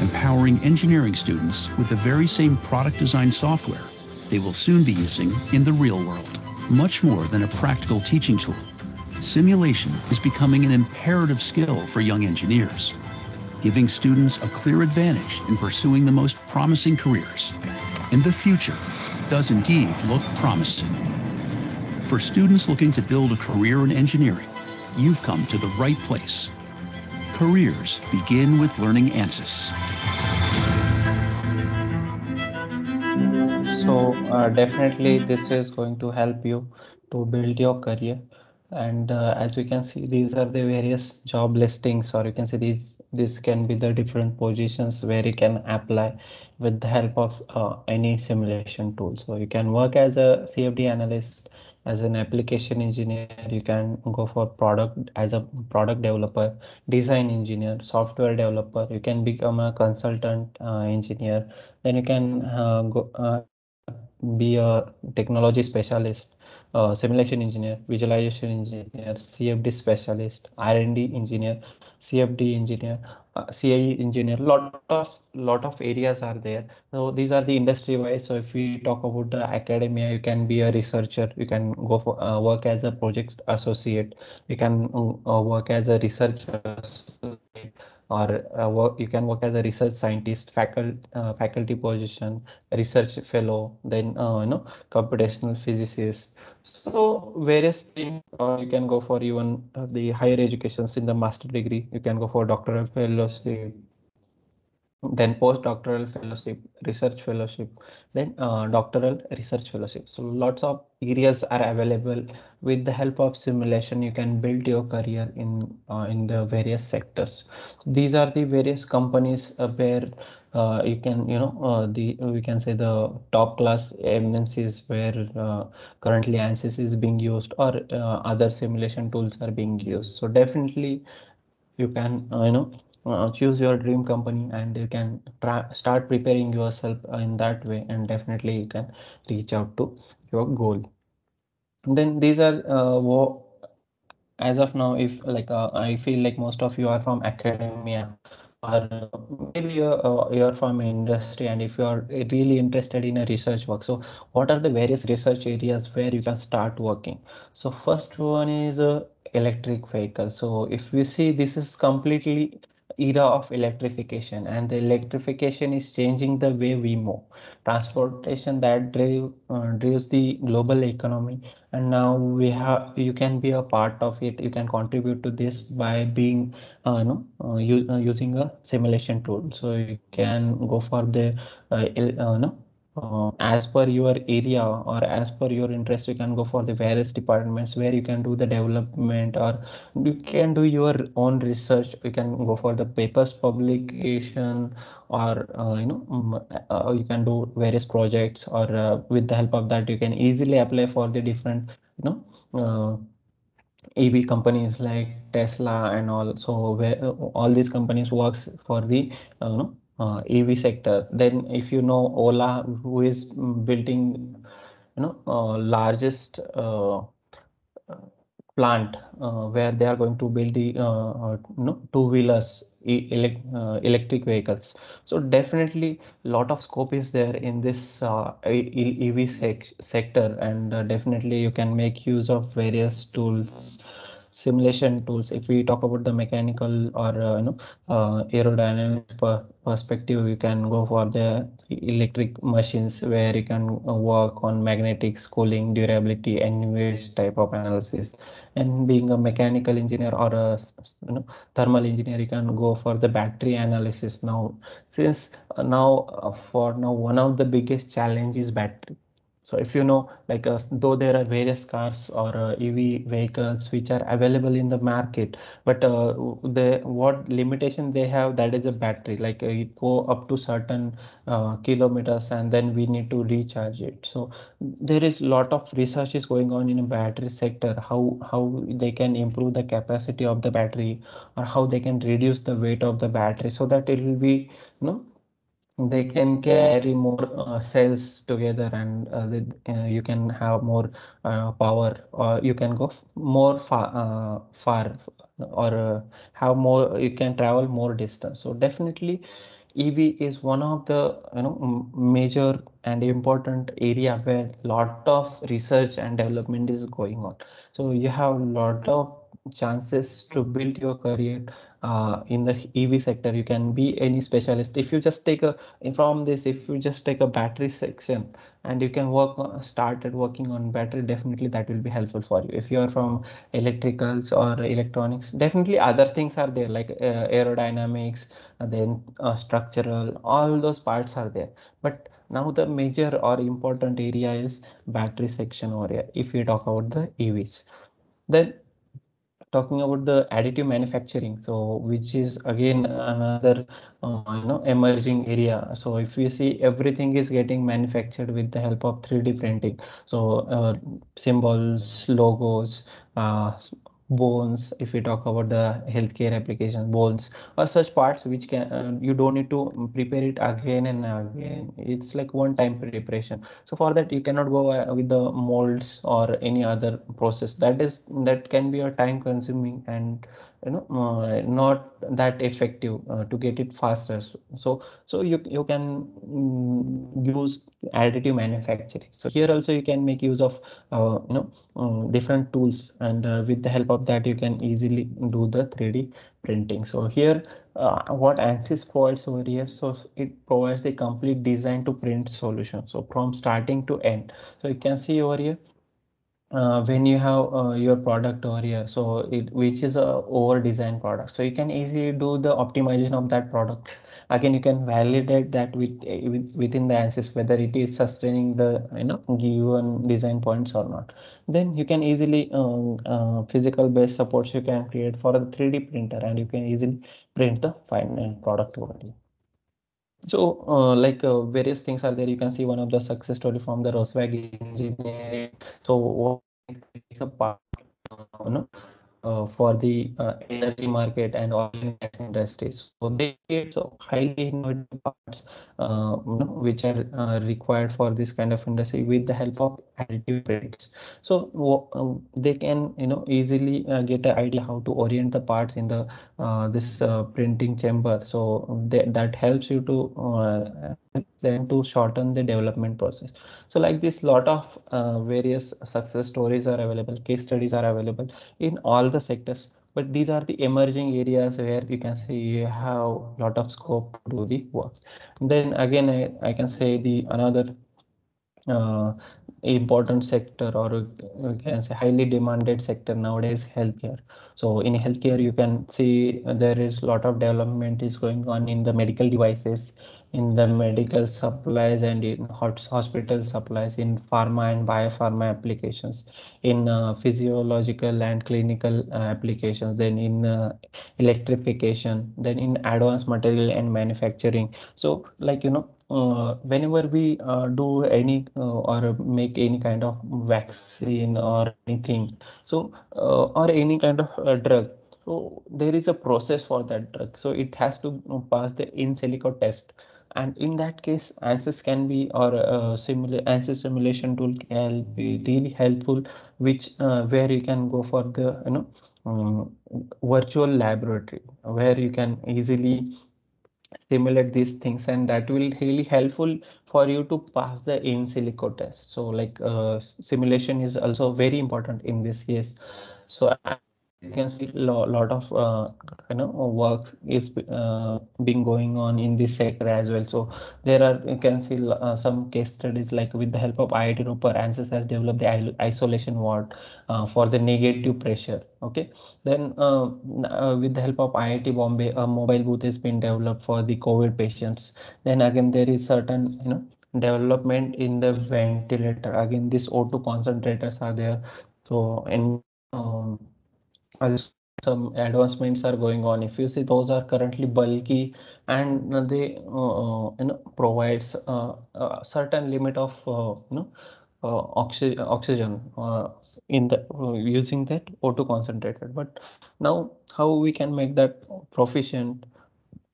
empowering engineering students with the very same product design software they will soon be using in the real world. Much more than a practical teaching tool, simulation is becoming an imperative skill for young engineers, giving students a clear advantage in pursuing the most promising careers. And the future does indeed look promising. For students looking to build a career in engineering, you've come to the right place. Careers begin with learning ANSYS. So definitely this is going to help you to build your career. And as we can see, these are the various job listings, or you can say this can be the different positions where you can apply with the help of any simulation tool. So you can work as a CFD analyst, as an application engineer, you can go for product as a product developer, design engineer, software developer, you can become a consultant engineer, then you can be a technology specialist, simulation engineer, visualization engineer, CFD specialist, R&D engineer, CFD engineer, CAE engineer. Lot of areas are there. So these are the industry wise. So if we talk about the academia, you can be a researcher, you can go for work as a project associate, you can work as a research associate, or you can work as a research scientist, faculty position, research fellow, then computational physicist. So various things, you can go for even the higher educations in the master degree, you can go for doctoral fellowship, then postdoctoral fellowship, research fellowship, then doctoral research fellowship. So lots of areas are available. With the help of simulation, you can build your career in the various sectors. So these are the various companies where you can, we can say the top class MNCs where currently ANSYS is being used, or other simulation tools are being used. So definitely you can choose your dream company, and you can start preparing yourself in that way, and definitely you can reach out to your goal. And then these are as of now, if like I feel like most of you are from academia, or maybe you're from industry, and if you are really interested in a research work, so what are the various research areas where you can start working? So first one is electric vehicle. So if we see, this is completely era of electrification, and the electrification is changing the way we move. Transportation that drives the global economy, and now you can be a part of it. You can contribute to this by being using a simulation tool. So you can go for the as per your area or as per your interest, you can go for the various departments where you can do the development, or you can do your own research. You can go for the papers publication, or you can do various projects, or with the help of that you can easily apply for the different EV companies like Tesla and all. So where all these companies works for the EV sector. Then if you know Ola, who is building largest plant where they are going to build the two-wheelers, electric vehicles. So definitely lot of scope is there in this EV sector, and definitely you can make use of various tools, simulation tools. If we talk about the mechanical or aerodynamics perspective, you can go for the electric machines where you can work on magnetics, cooling, durability, and various type of analysis. And being a mechanical engineer or a thermal engineer, you can go for the battery analysis. Now since for now, one of the biggest challenge is battery. So if you know, like though there are various cars or EV vehicles which are available in the market, but what limitation they have, that is the battery. Like it go up to certain kilometers, and then we need to recharge it. So there is a lot of research is going on in a battery sector, how they can improve the capacity of the battery, or how they can reduce the weight of the battery, so that it will be, they can carry more cells together, and you can have more power, or you can go more far, or have more, you can travel more distance. So definitely EV is one of the major and important area where lot of research and development is going on. So you have lot of chances to build your career in the EV sector. You can be any specialist. If you just take a from this, if you just take a battery section, and you can started working on battery, definitely that will be helpful for you. If you are from electricals or electronics, definitely other things are there, like aerodynamics, and then structural, all those parts are there. But now the major or important area is battery section area if we talk about the EVs. Then talking about the additive manufacturing, so which is again another emerging area. So if we see, everything is getting manufactured with the help of 3D printing. So symbols, logos, bones, if we talk about the healthcare application, bones or such parts which can you don't need to prepare it again and again. It's like one time preparation. So for that, you cannot go with the molds or any other process. That can be a time consuming, and not that effective to get it faster. So you can use additive manufacturing. So here also you can make use of different tools, and with the help of that you can easily do the 3D printing. So here what ANSYS provides over here, so it provides the complete design to print solution, so from starting to end. So you can see over here, when you have your product over here, so which is a over designed product, so you can easily do the optimization of that product. Again, you can validate that within the ANSYS whether it is sustaining the given design points or not. Then you can easily physical based supports you can create for a 3D printer, and you can easily print the final product over here. So various things are there. You can see one of the success story from the Roswag engineering. So what make a part, for the energy market and oil and gas industries. So they create so highly innovative parts, which are required for this kind of industry with the help of additive prints. So they can easily get an idea how to orient the parts in the this printing chamber. So that helps you to help them to shorten the development process. So like this, lot of various success stories are available, case studies are available in all the sectors, but these are the emerging areas where you can say you have a lot of scope to do the work. Then again, I can say the another uh, important sector, or you can say highly demanded sector nowadays, healthcare. So in healthcare you can see there is a lot of development is going on in the medical devices, in the medical supplies, and in hospital supplies, in pharma and biopharma applications, in physiological and clinical applications, then in electrification, then in advanced material and manufacturing. So whenever we do any or make any kind of vaccine or anything, so or any kind of drug, so there is a process for that drug, so it has to pass the in silico test. And in that case, ANSYS can be, or ANSYS simulation tool can be really helpful, which where you can go for the virtual laboratory, where you can easily simulate these things, and that will really helpful for you to pass the in silico test. So simulation is also very important in this case. So you can see lot of work is being going on in this sector as well. So there are, you can see some case studies, like with the help of IIT Roper, ANSYS has developed the isolation ward for the negative pressure. Okay, then with the help of IIT Bombay, a mobile booth has been developed for the COVID patients. Then again, there is certain development in the ventilator. Again, these O2 concentrators are there. So and also some advancements are going on. If you see, those are currently bulky, and they provides certain limit of oxygen in the using that O2 concentrated. But now how we can make that proficient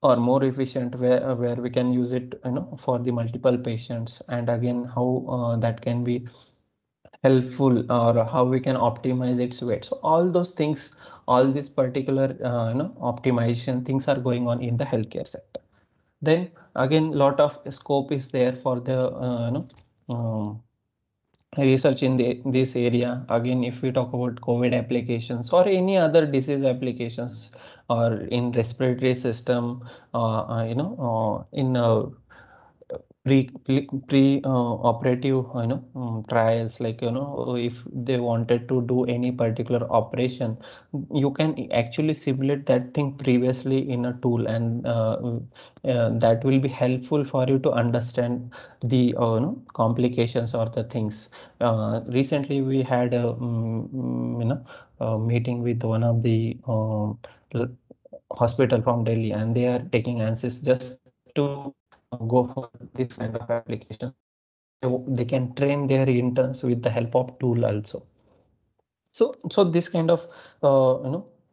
or more efficient, where we can use it for the multiple patients, and again how that can be helpful, or how we can optimize its weight. So all those things, all these particular optimization things are going on in the healthcare sector. Then again, lot of scope is there for the research in this area. Again, if we talk about COVID applications or any other disease applications, or in respiratory system, in operative trials, like if they wanted to do any particular operation, you can actually simulate that thing previously in a tool, and that will be helpful for you to understand the complications or the things. Recently we had a meeting with one of the hospital from Delhi, and they are taking ANSYS just to go for this kind of application, so they can train their interns with the help of tool also. So this kind of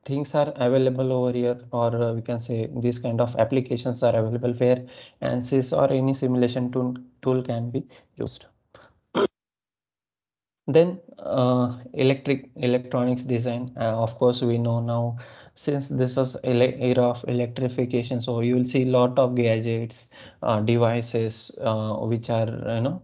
things are available over here, or we can say these kind of applications are available where ANSYS or any simulation tool can be used. Then electronics design, of course we know now, since this is era of electrification, so you will see lot of gadgets, devices which are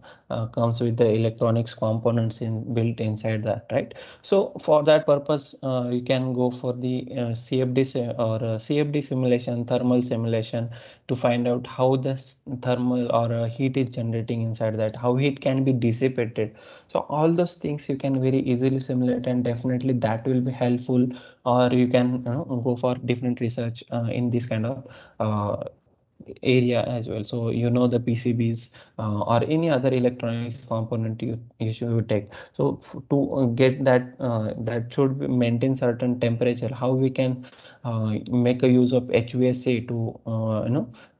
comes with the electronics components built inside that, right? So for that purpose, you can go for the CFD simulation, thermal simulation, to find out how the thermal or heat is generating inside that, how heat can be dissipated. So all those things you can very easily simulate, and definitely that will be helpful. Or you can go for different research in this kind of uh, area as well. So the PCBs or any other electronic component you should take. So to get that, that should maintain certain temperature. How we can make a use of HVAC to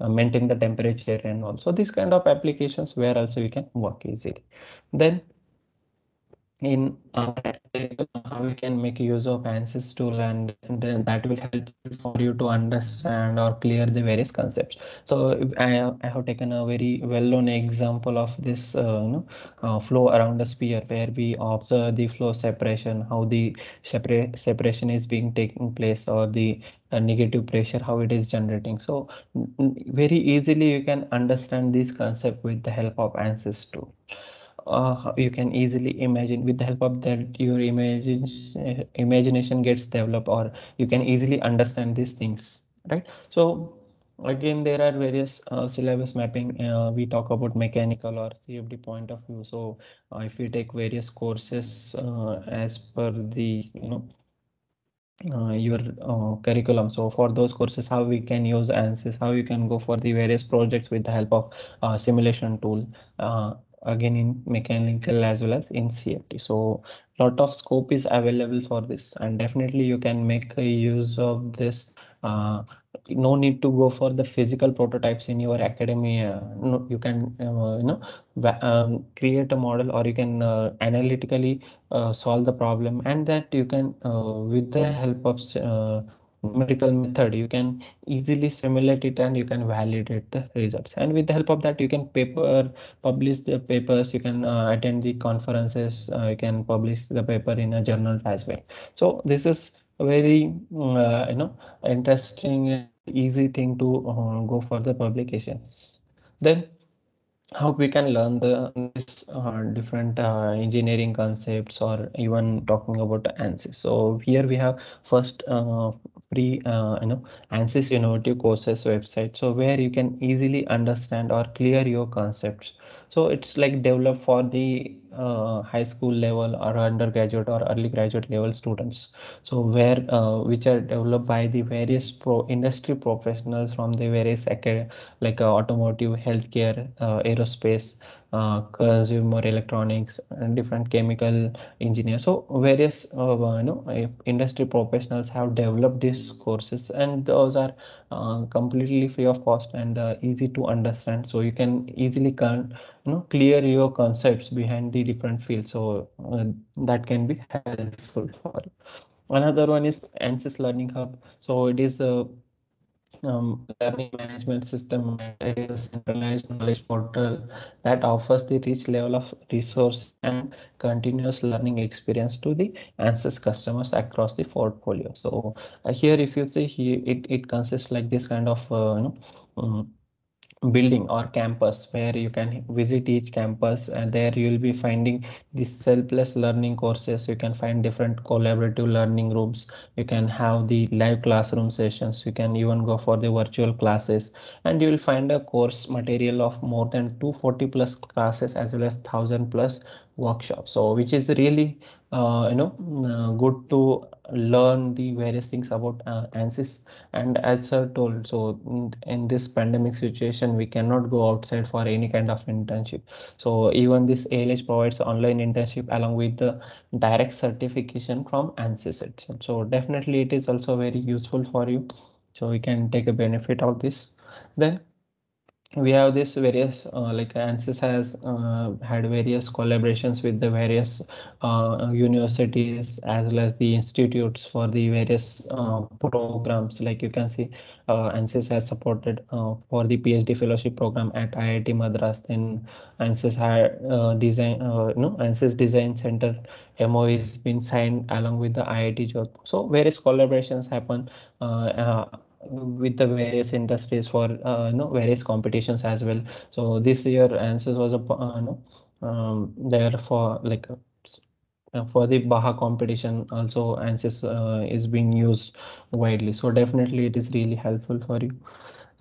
maintain the temperature and also this kind of applications where also you can work easily. Then in how we can make use of ANSYS tool, and then that will help for you to understand or clear the various concepts. So I have taken a very well-known example of this flow around a sphere, where we observe the flow separation, how the separation is being taking place, or the negative pressure, how it is generating. So very easily you can understand this concept with the help of ANSYS tool. You can easily imagine, with the help of that your imagination gets developed, or you can easily understand these things, right? So again, there are various syllabus mapping. We talk about mechanical or CFD point of view. So if we take various courses as per the your curriculum, so for those courses, how we can use ANSYS, how you can go for the various projects with the help of simulation tool, again in mechanical as well as in CFD. So lot of scope is available for this, and definitely you can make a use of this. No need to go for the physical prototypes in your academia. No, you can create a model, or you can analytically solve the problem, and that you can with the help of numerical method, you can easily simulate it and you can validate the results. And with the help of that, you can publish the papers, you can attend the conferences, you can publish the paper in a journals as well. So this is a very interesting and easy thing to go for the publications. Then how we can learn this different engineering concepts, or even talking about ANSYS. So here we have first free ANSYS innovative courses website, so where you can easily understand or clear your concepts. So it's like developed for the high school level or undergraduate or early graduate level students, so where which are developed by the various industry professionals from the various like automotive, healthcare, aerospace, consumer electronics, and different chemical engineers. So various industry professionals have developed these courses, and those are completely free of cost and easy to understand. So you can easily clear your concepts behind the different fields. So that can be helpful for you. Another one is ANSYS Learning Hub. So it is a learning management system, and it is a centralized knowledge portal that offers the rich level of resource and continuous learning experience to the ANSYS customers across the portfolio. So here, if you see here, it consists like this kind of um, building or campus, where you can visit each campus, and there you will be finding these selfless learning courses. You can find different collaborative learning rooms, you can have the live classroom sessions, you can even go for the virtual classes, and you will find a course material of more than 240 plus classes, as well as 1000 plus workshops. So which is really good to learn the various things about ANSYS. And as sir told, so in this pandemic situation, we cannot go outside for any kind of internship. So even this ALH provides online internship along with the direct certification from ANSYS itself. So definitely it is also very useful for you. So we can take a benefit of this. Then we have this various like ANSYS has had various collaborations with the various universities as well as the institutes for the various programs. Like you can see, ANSYS has supported for the PhD fellowship program at IIT Madras. Then ANSYS had ANSYS Design Center MOU has been signed along with the IIT Jodhpur. So various collaborations happen with the various industries for various competitions as well. So this year ANSYS was a there for like for the Baha competition also ANSYS is being used widely. So definitely it is really helpful for you.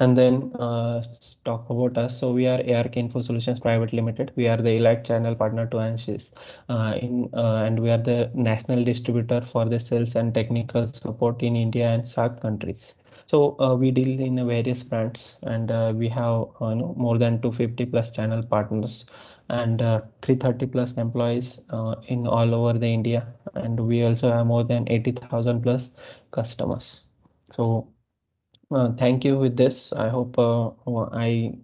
And then let's talk about us. So we are ARK Info Solutions Private Limited. We are the elite channel partner to ANSYS, and we are the national distributor for the sales and technical support in India and SAARC countries. So we deal in various brands, and we have more than 250 plus channel partners and 330 plus employees in all over the India, and we also have more than 80,000 plus customers. So thank you with this. I hope I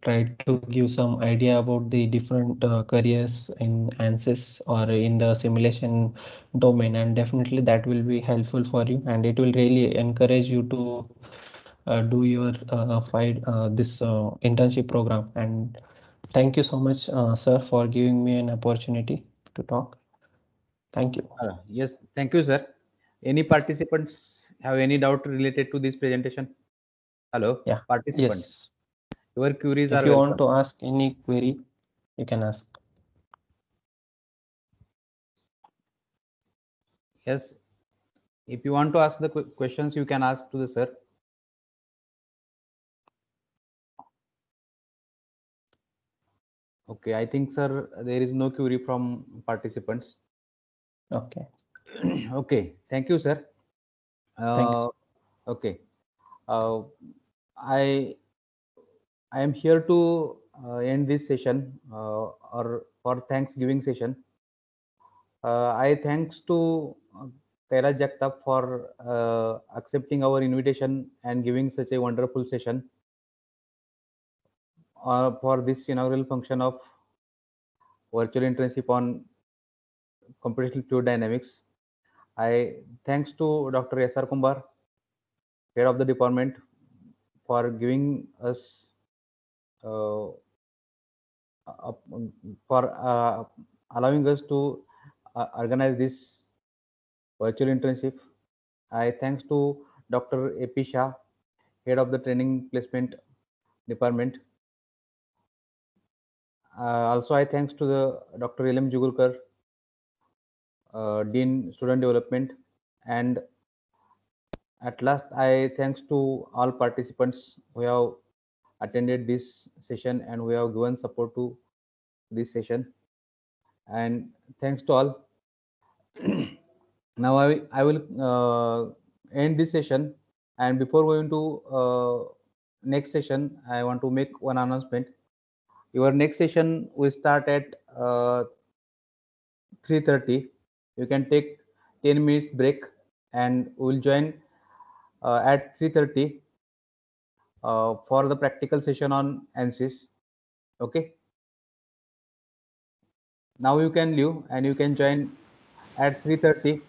tried to give some idea about the different careers in ANSYS or in the simulation domain, and definitely that will be helpful for you, and it will really encourage you to do your this internship program. And thank you so much, sir, for giving me an opportunity to talk. Thank you. Yes, thank you, sir. Any participants have any doubt related to this presentation? Hello, Yeah. participants. Yes. Your queries If are you welcome. want to ask any query, you can ask. Yes, if you want to ask the questions, you can ask to the sir. Okay, I think, sir, there is no query from participants. Okay. Okay, thank you, sir. Thank you. Okay, I am here to end this session or for Thanksgiving session. I thanks to Kairaj Jagtap for accepting our invitation and giving such a wonderful session for this inaugural function of virtual internship on computational fluid dynamics. I thanks to Dr. S.R. Kumbar, head of the department, for giving us for allowing us to organize this virtual internship. I thanks to Dr. A.P. Shah, head of the training placement department. Also, I thanks to the Dr. L.M. Jugulkar, Dean Student Development, and at last, I thanks to all participants who have attended this session and we have given support to this session. And thanks to all. Now I will end this session, and before going to next session, I want to make one announcement. Your next session will start at 3:30. You can take 10 minutes break, and we'll join at 3:30 for the practical session on ANSYS. Okay. Now you can leave and you can join at 3:30.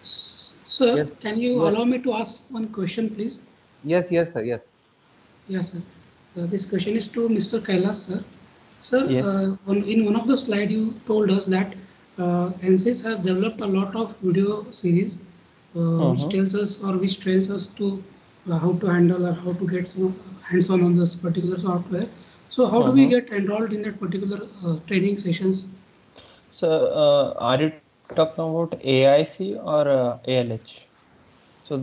Sir, Yes. can you Yes. allow me to ask one question, please? Yes, sir. Yes. Yes, sir. This question is to Mr. Kailas, sir. Sir, Yes. in one of the slides, you told us that ANSYS has developed a lot of video series, which tells us or which trains us to how to handle or how to get some hands-on on this particular software. So, how do we get enrolled in that particular training sessions? So, are you talking about AIC or ALH? So,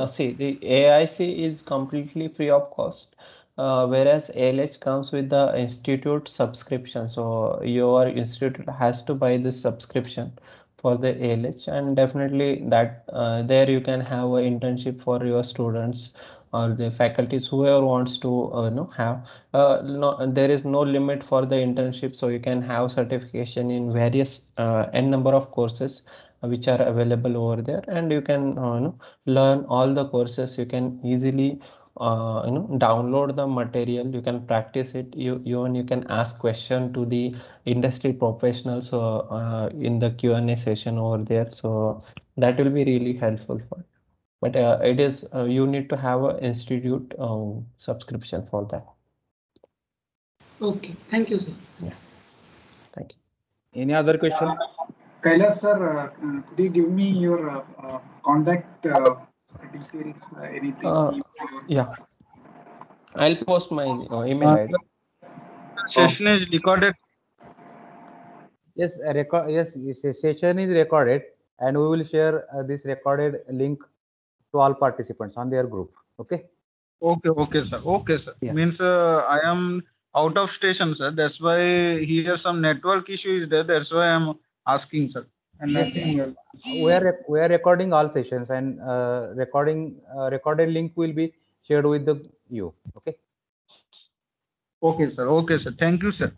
see, the AIC is completely free of cost, whereas ALH comes with the institute subscription. So, your institute has to buy this subscription for the ALH, and definitely that there you can have an internship for your students or the faculties, whoever wants to have. No, there is no limit for the internship, so you can have certification in various n number of courses which are available over there, and you can learn all the courses. You can easily download the material, you can practice it, you can ask question to the industry professionals in the Q&A session over there, so that will be really helpful for you. But it is you need to have an institute subscription for that. Okay, thank you, sir. Yeah, thank you. Any other question? Kailas sir, could you give me your contact details, anything? Yeah, I'll post my email ID. Session is recorded. Yes, session is recorded, and we will share this recorded link to all participants on their group. Okay. Okay, sir. Okay, sir. Yeah. Means I am out of station, sir. That's why here some network issue is there. That's why I'm asking, sir. And Yes, nothing else. we are recording all sessions, and recorded link will be shared with you. Okay. Okay, sir. Okay, sir. Thank you, sir.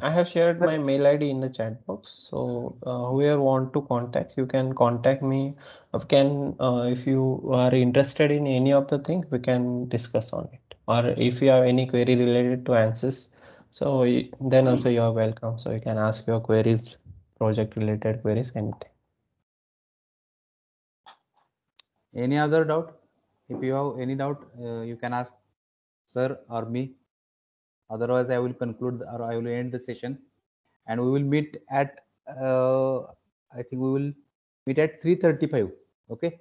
I have shared my mail ID in the chat box. So whoever want to contact, you can contact me. If you are interested in any of the things, we can discuss on it. Or if you have any query related to ANSYS, so then also you are welcome. So you can ask your queries, project related queries, anything. Any other doubt? If you have any doubt, you can ask sir or me. Otherwise, I will conclude or I will end the session, and we will meet at I think we will meet at 3:35. Okay.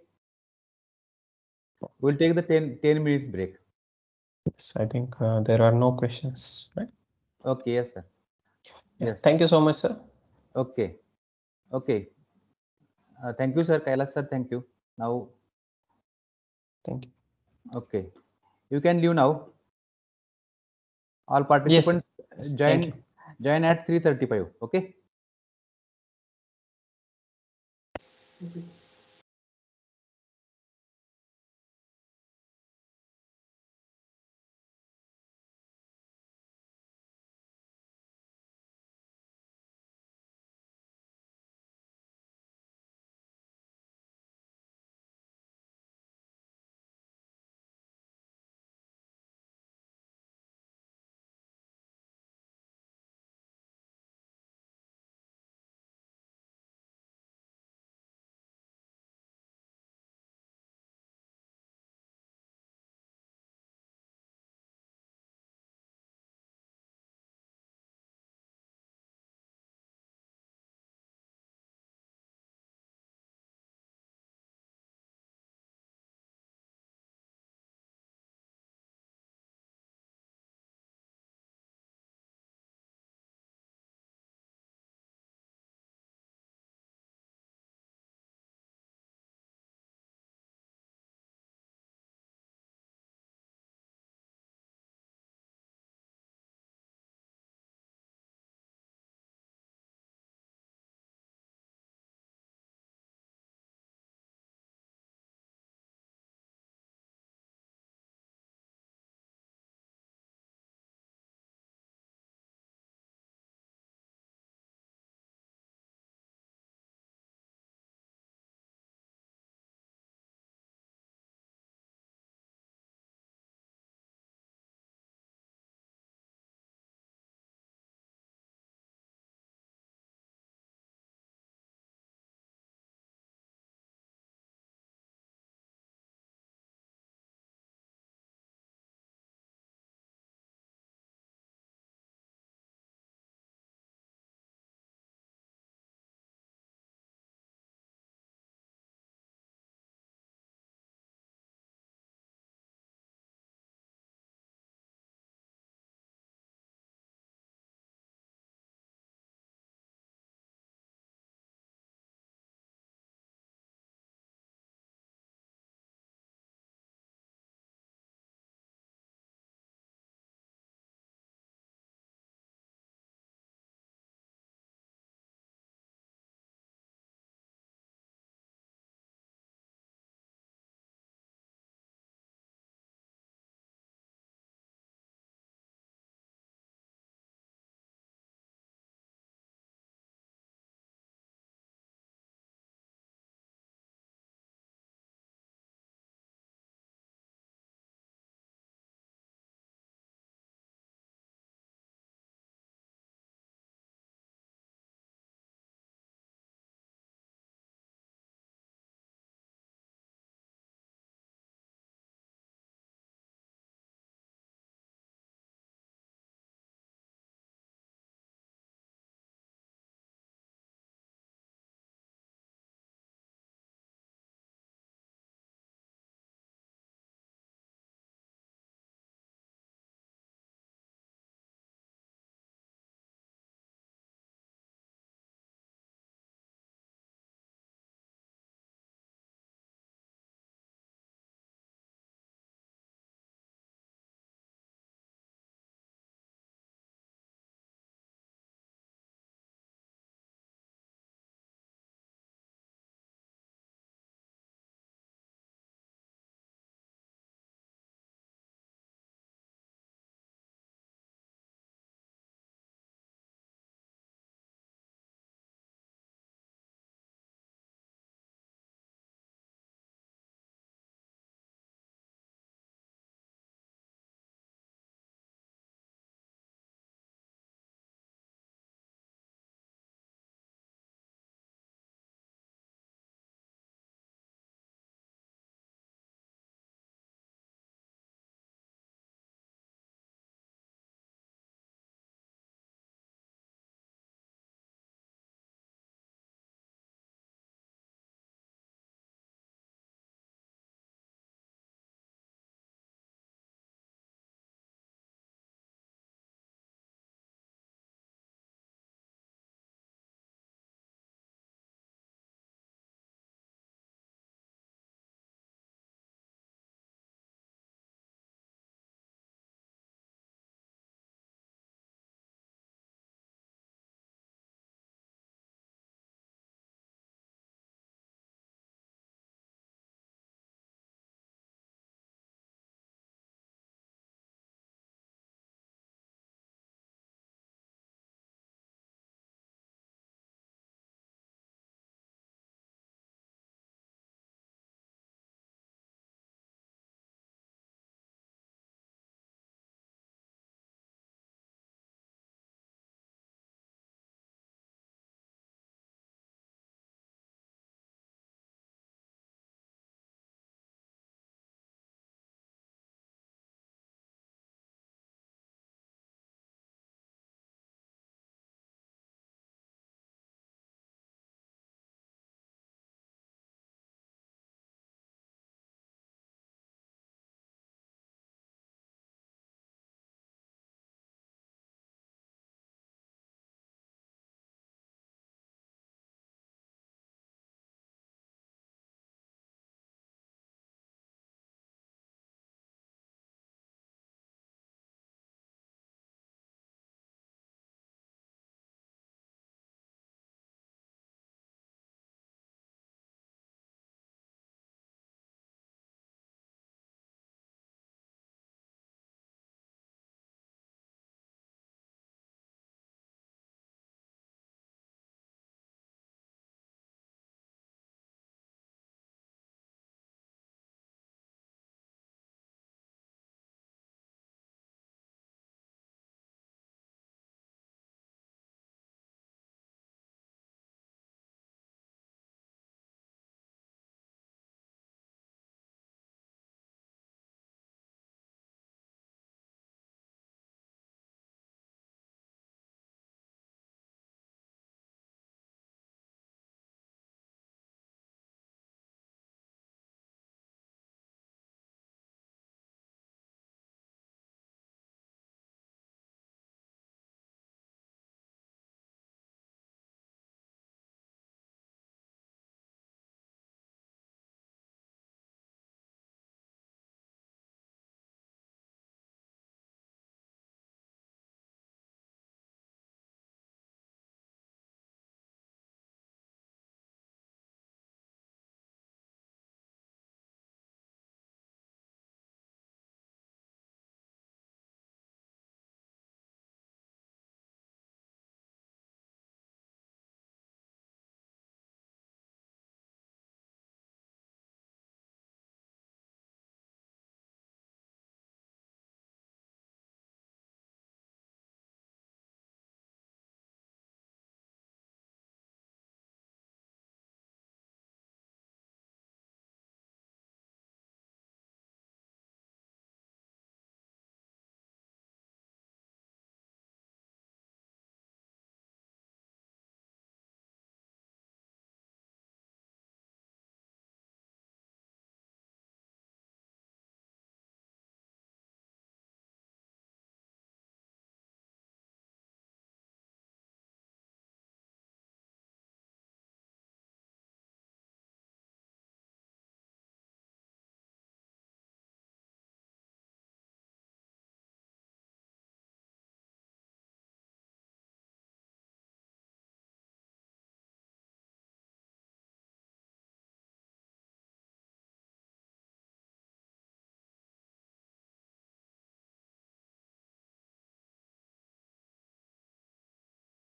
We'll take the 10 minutes break. Yes, I think there are no questions, right? Okay, yes, sir. Yeah. Yes. Thank you so much, sir. Okay. Okay. Thank you, sir. Kailash, sir. Thank you. Now. Thank you. Okay. You can leave now. All participants Yes, join at 3:35. Okay. Okay.